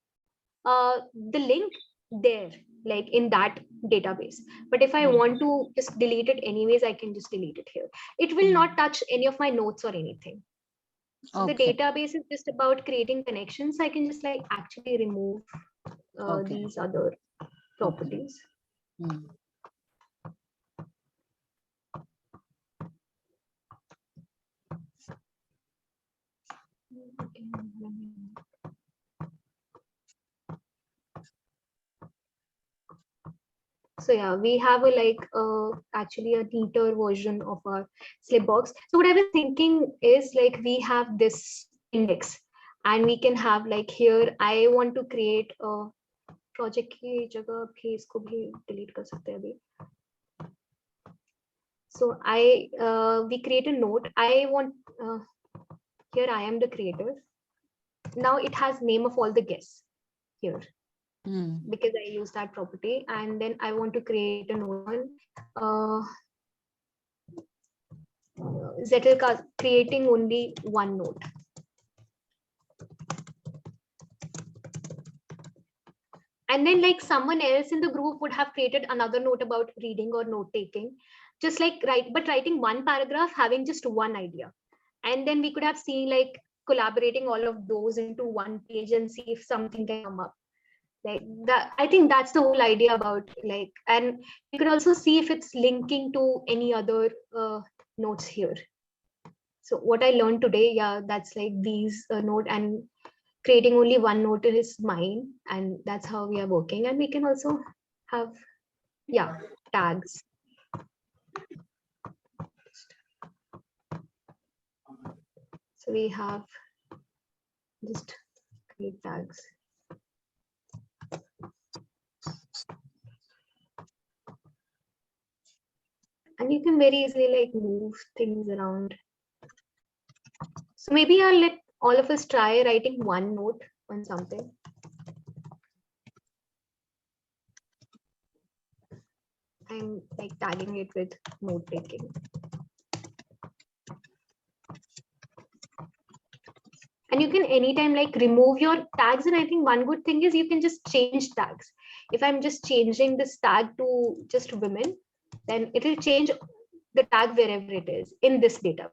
the link there, like in that database. But if I want to just delete it anyways, I can just delete it here. It will not touch any of my notes or anything. So the database is just about creating connections. I can just like actually remove these other properties. So yeah, we have a like actually a neater version of our slip box. So what I was thinking is like we have this index and we can have like here I want to create a project की जगह भी इसको भी delete कर सकते हैं अभी. So we create a note. I want here I am the creator. Now it has name of all the guests here. Because I use that property, and then I want to create a one Zettel creating only one node. And then like someone else in the group would have created another note about reading or note taking, just like writing one paragraph, having just one idea. And then we could have seen like collaborating all of those into one page and see if something can come up. Like that, I think that's the whole idea about like, and you can also see if it's linking to any other notes here. So what I learned today, yeah, that's like these note, and creating only one note is mine, and that's how we are working. And we can also have, yeah, tags. So we have just create tags. And you can very easily like move things around. So maybe I'll let all of us try writing one note on something. I'm like tagging it with note taking. And you can anytime like remove your tags. And I think one good thing is you can just change tags. If I'm just changing this tag to just women, then it will change the tag wherever it is in this database.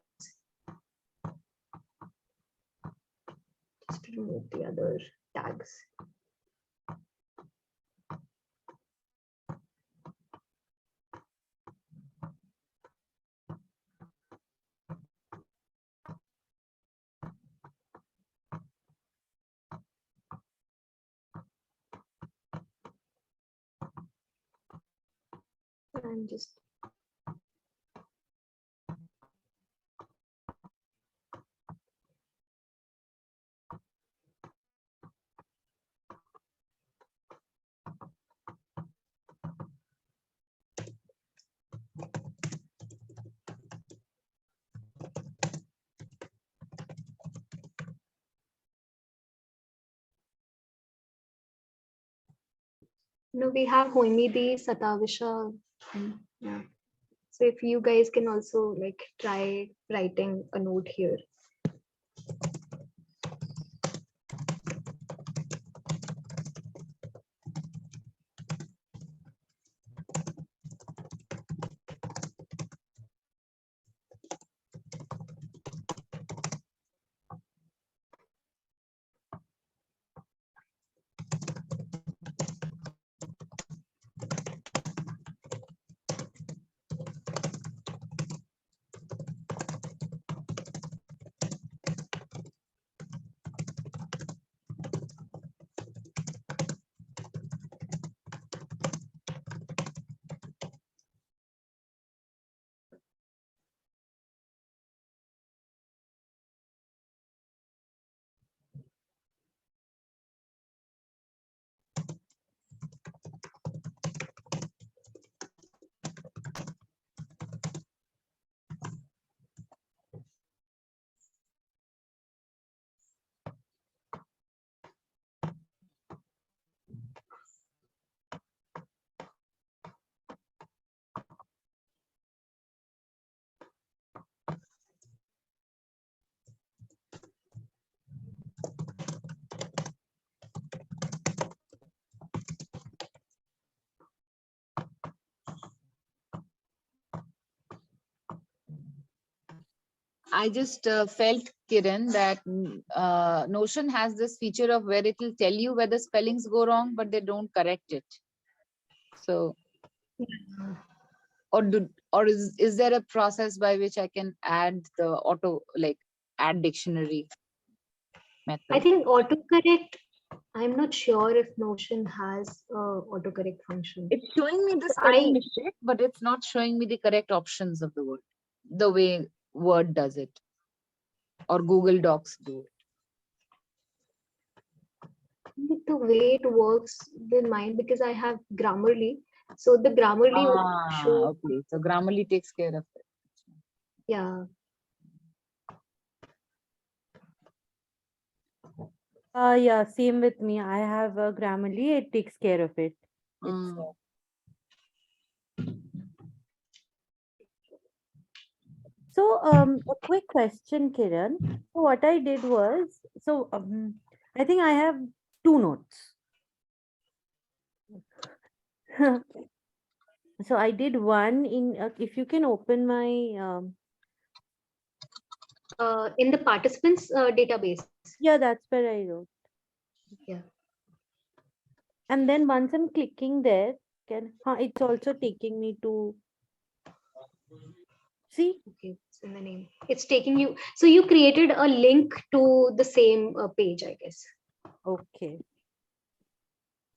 Just remove the other tags. I'm just we have Hoimidi, Satavisha. Yeah. So if you guys can also like try writing a note here. I just felt, Kiran, that Notion has this feature of where it will tell you where the spellings go wrong, but they don't correct it. So, or is there a process by which I can add the add dictionary method? I think autocorrect, I'm not sure if Notion has autocorrect function. It's showing me the spelling mistake, but it's not showing me the correct options of the word, the way Word does it, or Google Docs do it. The way it works with mine, because I have Grammarly, so the Grammarly shows. Okay, so Grammarly takes care of it. Yeah. Yeah, same with me. I have a Grammarly. It takes care of it. So, a quick question, Kiran. So what I did was, I think I have 2 notes. So I did one in, if you can open my, In the participants database. yeah, that's where I wrote. Yeah. And then once I'm clicking there, it's also taking me to, see? Okay, it's in the name. It's taking you. So you created a link to the same page, I guess. Okay.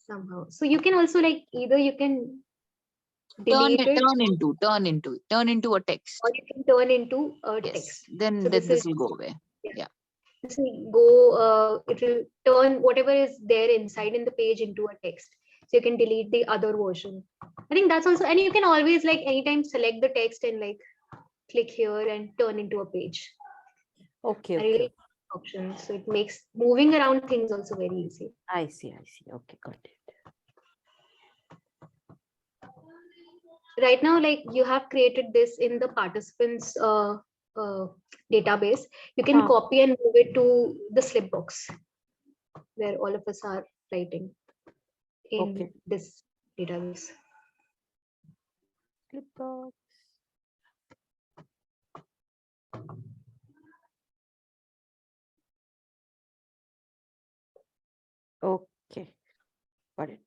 Somehow. So you can also either you can delete it, turn into a text, or you can turn into a yes, text. then So this will go away. Yeah. This will go. It will turn whatever is there inside in the page into a text. So you can delete the other version. I think that's also, and you can always anytime select the text and click here and turn into a page. Okay. I really like options. So it makes moving around things also very easy. I see. Okay, got it. Right now, you have created this in the participants database. You can copy and move it to the slip box where all of us are writing in this database. Slip box. Okay, got it.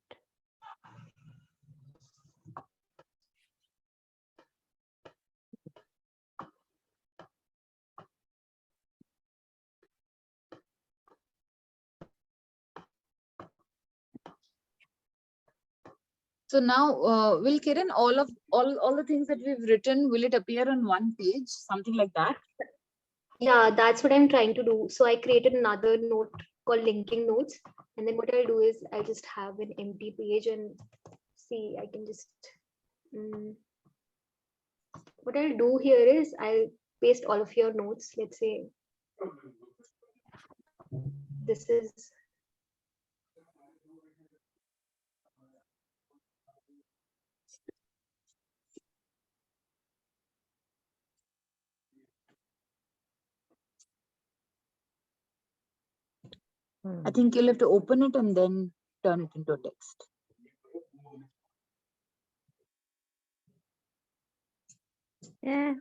So now, will Kiran, all the things that we've written, will it appear on one page, something like that? Yeah, that's what I'm trying to do. So I created another note called linking notes, and then what I'll do is I'll just have an empty page and see. I can just what I'll do here is I'll paste all of your notes. Let's say this is I think you'll have to open it and then turn it into a text. Yeah.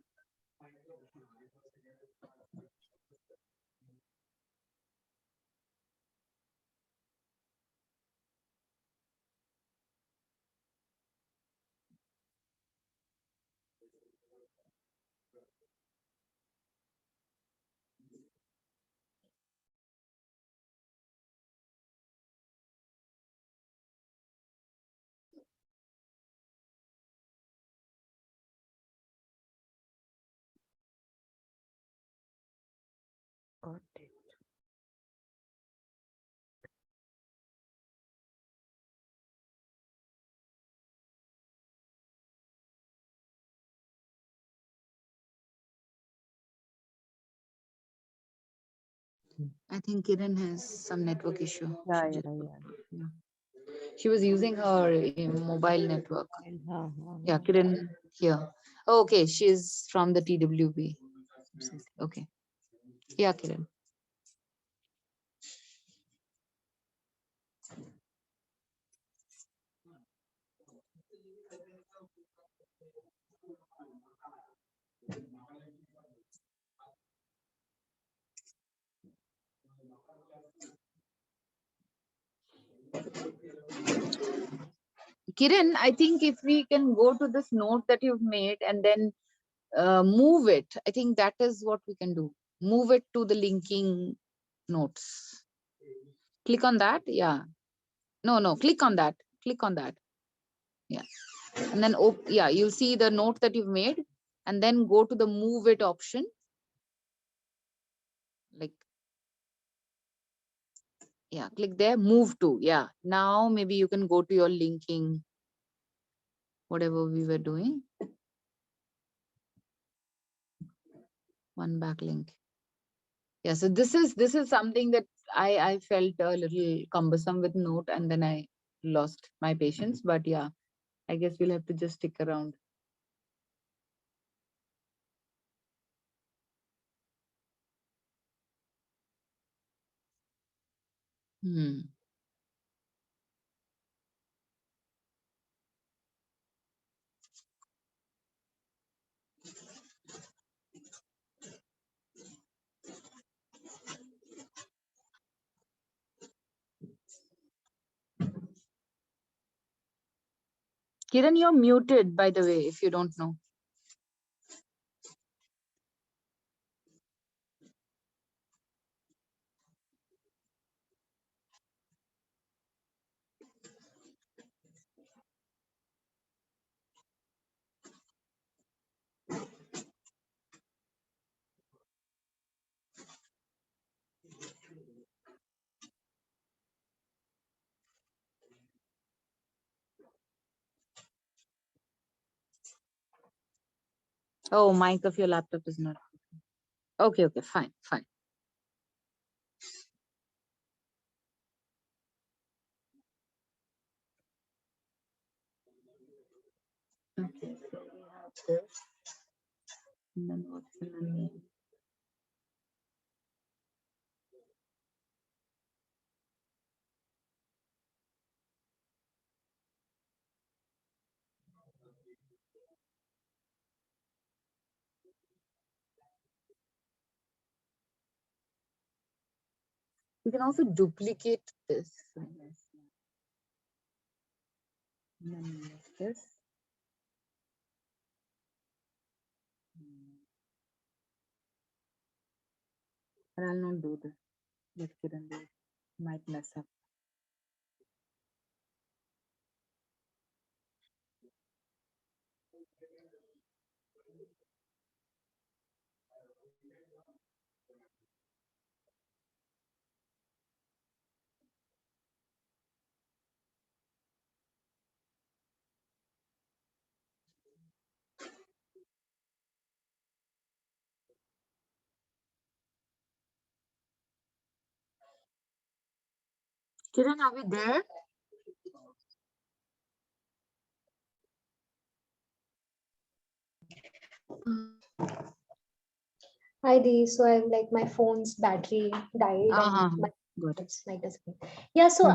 Got it. I think Kiran has some network issue. Yeah. She was using her mobile network. Yeah, Kiran here. Oh, okay, she's from the TWB. Okay. Yeah, Kiran. Kiran, I think if we can go to this note that you've made and then move it, I think that is what we can do. Move it to the linking notes. Click on that. Yeah. No, click on that. Click on that. Yeah. And then, yeah, you'll see the note that you've made and then go to the move it option. Like, yeah, click there, move to. Yeah. Now maybe you can go to your linking, whatever we were doing. One backlink. Yeah, so this is something that I felt a little cumbersome with note, and then I lost my patience. But yeah, I guess we'll have to just stick around. Kiran, you're muted, by the way, if you don't know. Oh, mic of your laptop is not. Okay, fine. Okay, so we have this. And then what's in the name? You can also duplicate this. And then use this. But I'll not do this. Let Kiran do it. Might mess up. Kiran, are we there? Hi Dee, so I'm like my phone's battery died and my Good. might as well. Yeah, so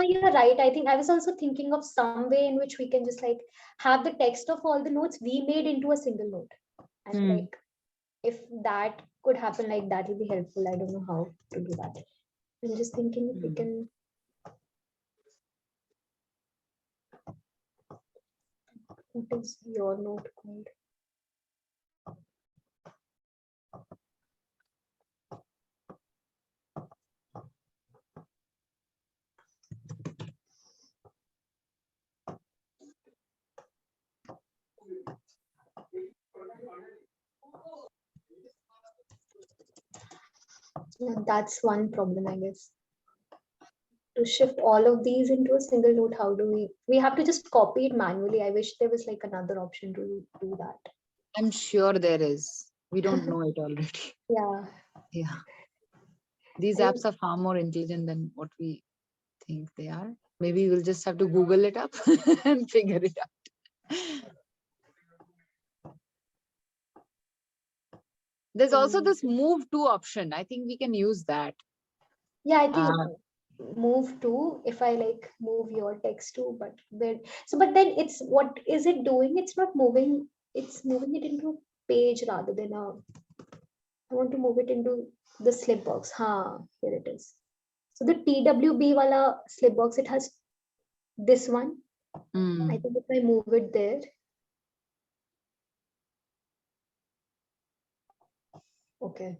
you're right. I think I was also thinking of some way in which we can just like have the text of all the notes we made into a single note. And like if that could happen, like that will be helpful. I don't know how to do that. I'm just thinking if we can. What is your note called? Yeah, that's one problem, I guess. To shift all of these into a single note, how do we have to just copy it manually. I wish there was like another option to do that. I'm sure there is. We don't know it already. Yeah. These apps are far more intelligent than what we think they are. Maybe we'll just have to Google it up and figure it out. There's also this move to option. I think we can use that. Yeah, I think move to, if I like move your text to, but then it's, what is it doing? It's not moving, it's moving it into a page rather than I want to move it into the slip box. Here it is. So the TWB wala slip box, it has this one. Hmm. I think if I move it there. Okay.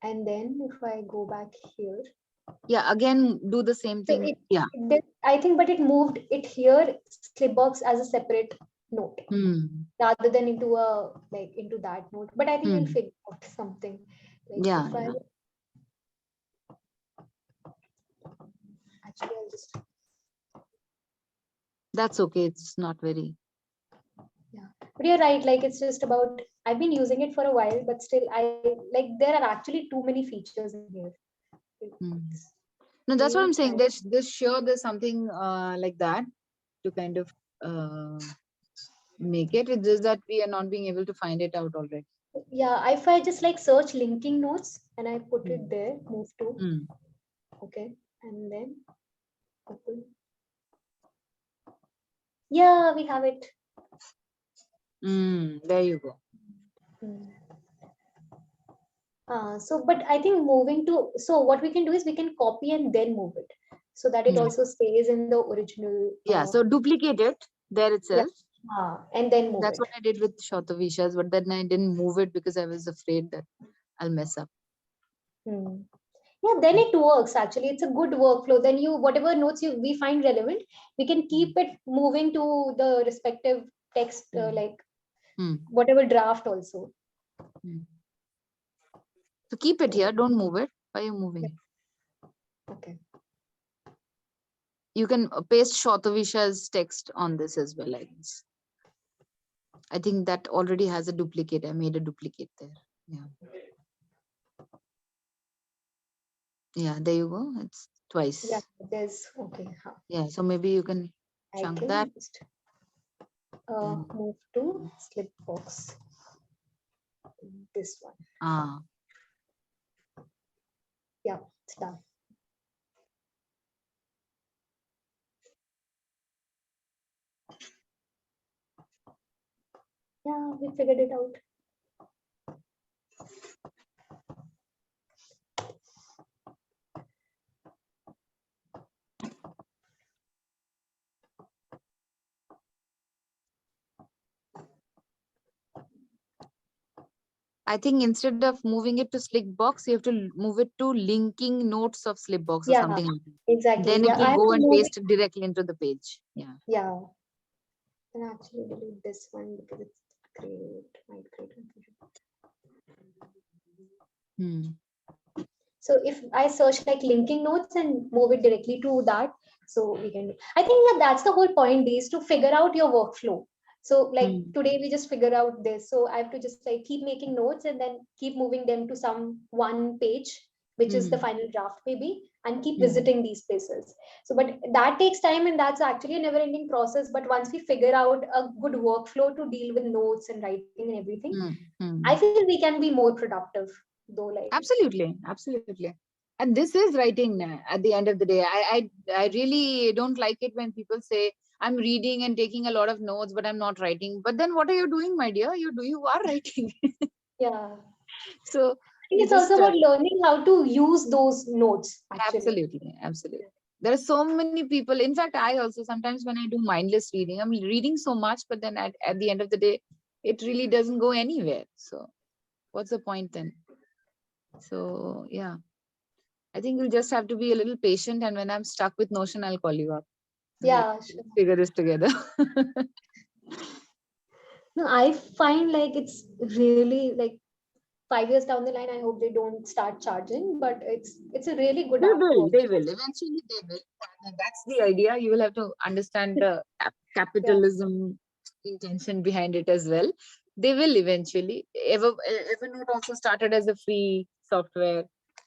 And then if I go back here. Yeah, again, do the same So thing. Yeah. it did, I think, but it moved it here, Slipbox, as a separate note rather than into into that note. But I think we'll figure out something. Like Yeah, if I yeah. actually I'll just That's okay. It's not very. yeah. But you're right, like it's just about I've been using it for a while, but still there are actually too many features in here. No, that's what I'm saying. There's sure there's something like that to kind of make it. It's just that we are not being able to find it out already. Yeah, if I just like search linking notes and I put it there, move to, okay, and then open. Yeah, we have it. There you go. But I think moving to, so what we can do is we can copy and then move it so that it also stays in the original. Yeah, so duplicate it there itself. Yeah, and then move That's it. what I did with Shotavishas, but then I didn't move it because I was afraid that I'll mess up. Yeah, then it works actually. It's a good workflow. Then whatever notes we find relevant, we can keep it moving to the respective text, whatever draft also. So keep it here, don't move it. Why are you moving it? Okay. You can paste Shotavishas text on this as well, I guess. I think that already has a duplicate. I made a duplicate there. Yeah. Yeah, there you go. It's twice. Yeah, there's okay. Yeah, so maybe you can chunk that. Just, move to Slipbox. This one. Yeah, it's done. Yeah, we figured it out. I think instead of moving it to Slipbox, you have to move it to linking notes of Slipbox or something like that. Exactly. Then it will go and paste it directly into the page. Yeah. Yeah. And actually delete this one because it's might create confusion. So if I search like linking notes and move it directly to that, so we can. I think that's the whole point is to figure out your workflow. So like today we just figure out this. So I have to just like keep making notes and then keep moving them to some one page, which is the final draft maybe, and keep visiting these places. So, but that takes time and that's actually a never ending process. But once we figure out a good workflow to deal with notes and writing and everything, I feel we can be more productive though. Like absolutely. And this is writing at the end of the day. I really don't like it when people say, I'm reading and taking a lot of notes, but I'm not writing. But then what are you doing, my dear? You are writing. Yeah. So I think it's also about learning how to use those notes. Actually. There are so many people. In fact, I also sometimes when I do mindless reading, I'm reading so much, but then at the end of the day, it really doesn't go anywhere. So what's the point then? So yeah. I think you'll just have to be a little patient, and when I'm stuck with Notion, I'll call you up. Yeah, sure. Figure this together. No, I find like it's really like 5 years down the line. I hope they don't start charging, but it's a really good. They will. Eventually, they will. That's the idea. You will have to understand the capitalism intention behind it as well. They will eventually. Evernote also started as a free software.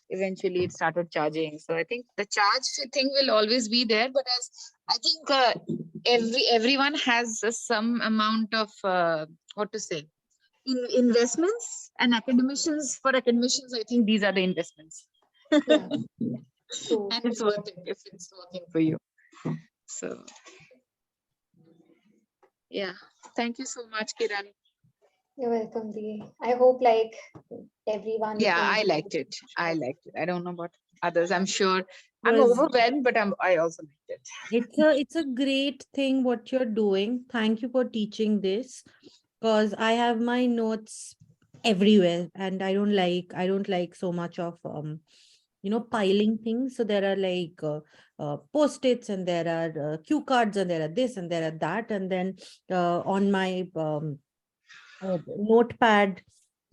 Eventually it started charging. So I think the charge thing will always be there. But as I think everyone has some amount of what to say, investments, and for academicians, I think these are the investments. Yeah. And it's worth it if it's working for you. So yeah, thank you so much, Kiran. You're welcome, Dee. I hope like everyone. Yeah, I liked it. I don't know about others. I'm sure I'm was overwhelmed, but I also liked it. it's a great thing what you're doing. Thank you for teaching this, because I have my notes everywhere and I don't like so much of piling things. So there are like post-its, and there are cue cards, and there are this and there are that, and then on my notepad.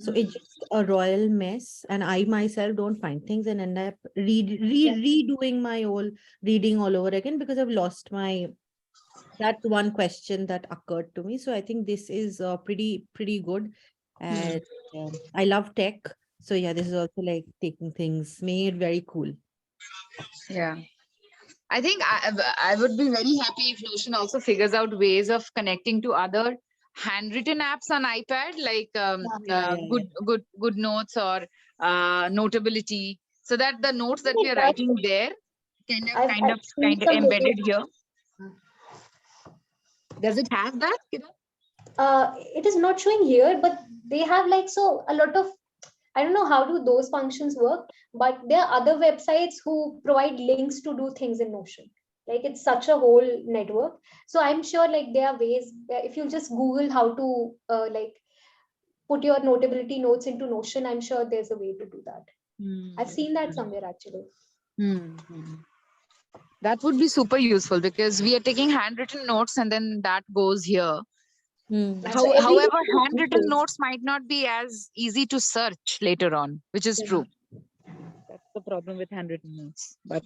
So it's just a royal mess, and I myself don't find things and end up redoing my whole reading all over again, because I've lost my that one question that occurred to me. So I think this is pretty good, and I love tech. So yeah, this is also like taking things, making it very cool. Yeah. I think I would be very happy if Notion also figures out ways of connecting to other handwritten apps on iPad, like Yeah. good notes or Notability, so that the notes that we are It does. writing there I've seen kind of some embedded videos. here. Does it have that? It is not showing here, but they have like so a lot of, I don't know how do those functions work, but there are other websites who provide links to do things in Notion. Like it's such a whole network. So I'm sure like there are ways, if you just Google how to like put your Notability notes into Notion, I'm sure there's a way to do that. I've seen that somewhere actually. That would be super useful, because we are taking handwritten notes and then that goes here. So However, handwritten notes might not be as easy to search later on, which is true. That's the problem with handwritten notes. But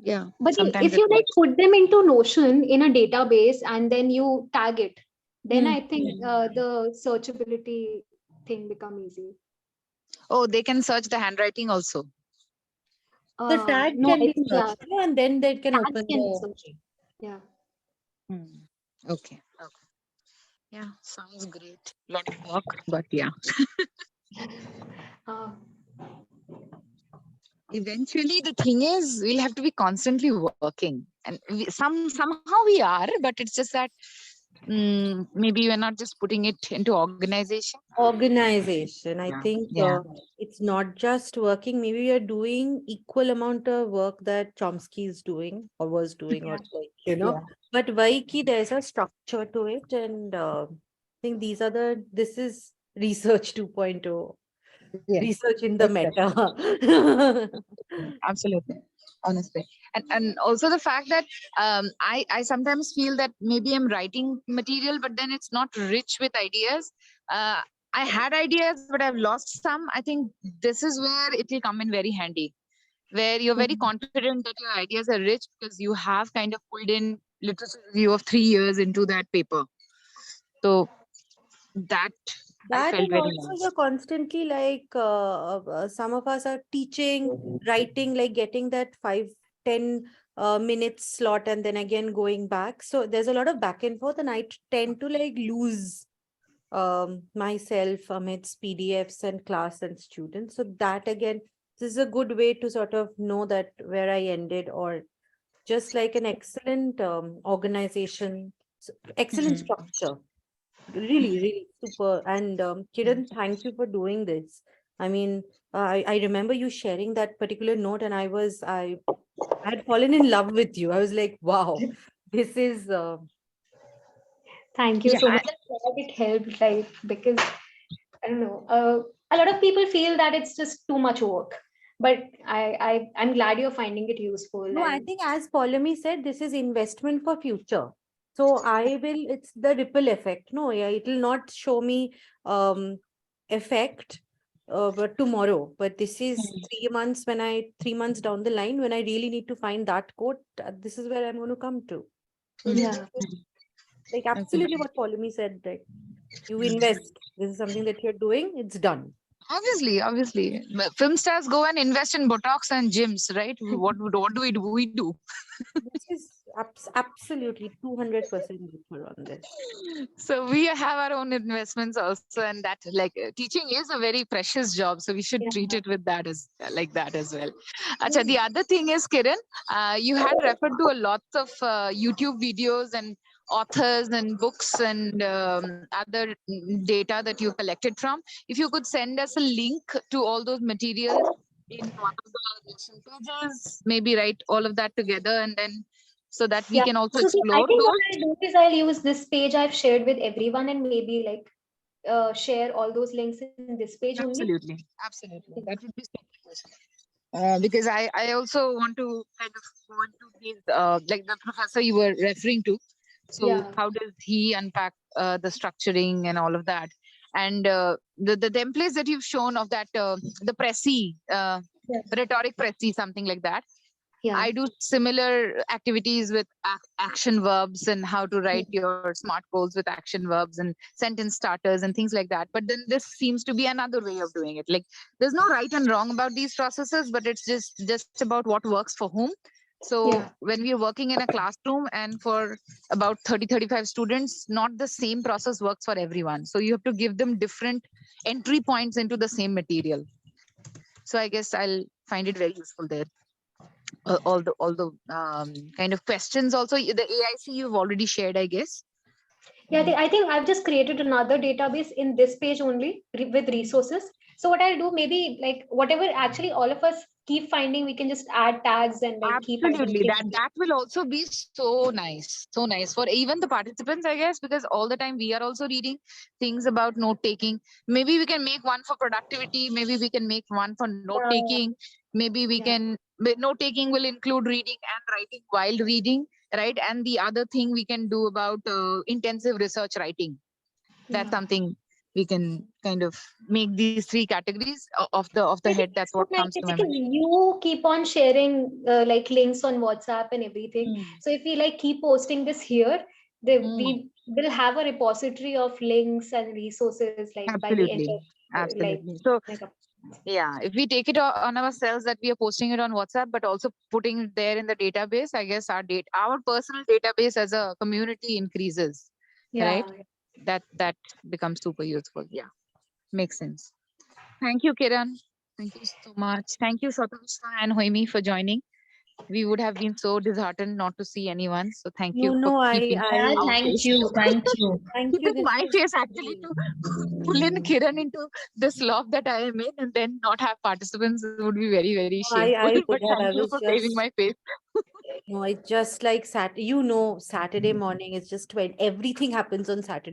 yeah, but sometimes if you it like works. put them into Notion in a database and then you tag it, then I think the searchability thing become easy. Oh, they can search the handwriting also. The tag No, can I be think yeah, searched, and then they can tags open can be the. searched. Yeah. Okay. Yeah, sounds great. Lot of work, but yeah. Uh, Eventually, the thing is, we'll have to be constantly working, and somehow we are, but it's just that maybe we're not just putting it into organization. Organization. I Yeah. think Yeah. it's not just working. Maybe we are doing equal amount of work that Chomsky is doing or was doing, or like, Yeah. But Vaiki, there's a structure to it, and I think this is research 2.0, Yes. research in the meta. Absolutely, honestly, and also the fact that I sometimes feel that maybe I'm writing material, but then it's not rich with ideas. I had ideas, but I've lost some. I think this is where it will come in very handy, where you're very confident that your ideas are rich because you have kind of pulled in literature review of 3 years into that paper. So that I That, felt and very also nice. you're constantly like some of us are teaching, writing, like getting that 5-10 minutes slot and then again going back. So there's a lot of back and forth, and I tend to like lose myself amidst PDFs and class and students. So that again, this is a good way to sort of know that where I ended, or just like an excellent organization, excellent structure. Really super. And Kiran, thank you for doing this. I mean, I remember you sharing that particular note, and I had fallen in love with you. I was like, wow, this is Thank you Yeah, so much. I'm glad it helped, like, because I don't know, a lot of people feel that it's just too much work, but I'm glad you're finding it useful. no, I And think as Poulomi said, this is investment for future. So it's the ripple effect. No, yeah, it will not show me effect but tomorrow. But this is 3 months, 3 months down the line, when I really need to find that quote, this is where I'm going to come to. So this yeah, is like absolutely what Poulomi said, that you invest. This is something that you're doing, it's done. obviously. But film stars go and invest in Botox and gyms, right? What do we do? We do. This is absolutely 200% with her on this. So we have our own investments also, and that like teaching is a very precious job. So we should yeah. treat it with that as like that as well. Acha, the other thing is, Kiran, you had referred to a lot of YouTube videos and authors and books and other data that you collected from. If you could send us a link to all those materials, in one of the lesson pages, maybe write all of that together, and then so that we can also So see, I explore think what those. I'll do is I'll use this page I've shared with everyone and maybe like share all those links in this page only. Absolutely, absolutely. That would be so nice. Because I also want to kind of go into these, like the professor you were referring to. So Yeah. how does he unpack the structuring and all of that? And the templates that you've shown of that, the Pressy, Yes. rhetoric Pressy, something like that. Yeah. I do similar activities with action verbs and how to write your smart goals with action verbs and sentence starters and things like that. But then this seems to be another way of doing it. Like there's no right and wrong about these processes, but it's just about what works for whom. So Yeah. when we are working in a classroom and for about 30-35 students, not the same process works for everyone. So you have to give them different entry points into the same material. So I guess I'll find it very useful there. All the kind of questions also, the AIC you've already shared, I guess. Yeah, I think I've just created another database in this page only with resources. So what I'll do, maybe like whatever actually all of us keep finding, we can just add tags and like keep Absolutely, identifying. that will also be so nice for even the participants, I guess, because all the time we are also reading things about note taking. Maybe we can make one for productivity, maybe we can make one for note taking, maybe we Yeah. can, but note taking will include reading and writing while reading, right? And the other thing we can do about intensive research writing, that's something we can kind of make these three categories of the head. That's what Like comes to my basically mind. you keep on sharing like links on WhatsApp and everything. So if we like keep posting this here, we will have a repository of links and resources like by the end Absolutely, of absolutely. So like a yeah, if we take it on ourselves that we are posting it on WhatsApp, but also putting it there in the database, I guess our personal database as a community increases, right? That becomes super useful. Yeah, makes sense. Thank you, Kiran. Thank you so much. Thank you, Satashna and Hoimi, for joining. We would have been so disheartened not to see anyone. So thank you for No, keeping Yeah, our thank face. you. Thank you. thank you. Keeping This my was face actually lovely. to pull in Kiran into the slough that I am in and then not have participants would be very, very No, shameful. I But would have. thank I you was for saving just my face. no, it's just like Saturday morning. It's just when everything happens on Saturday.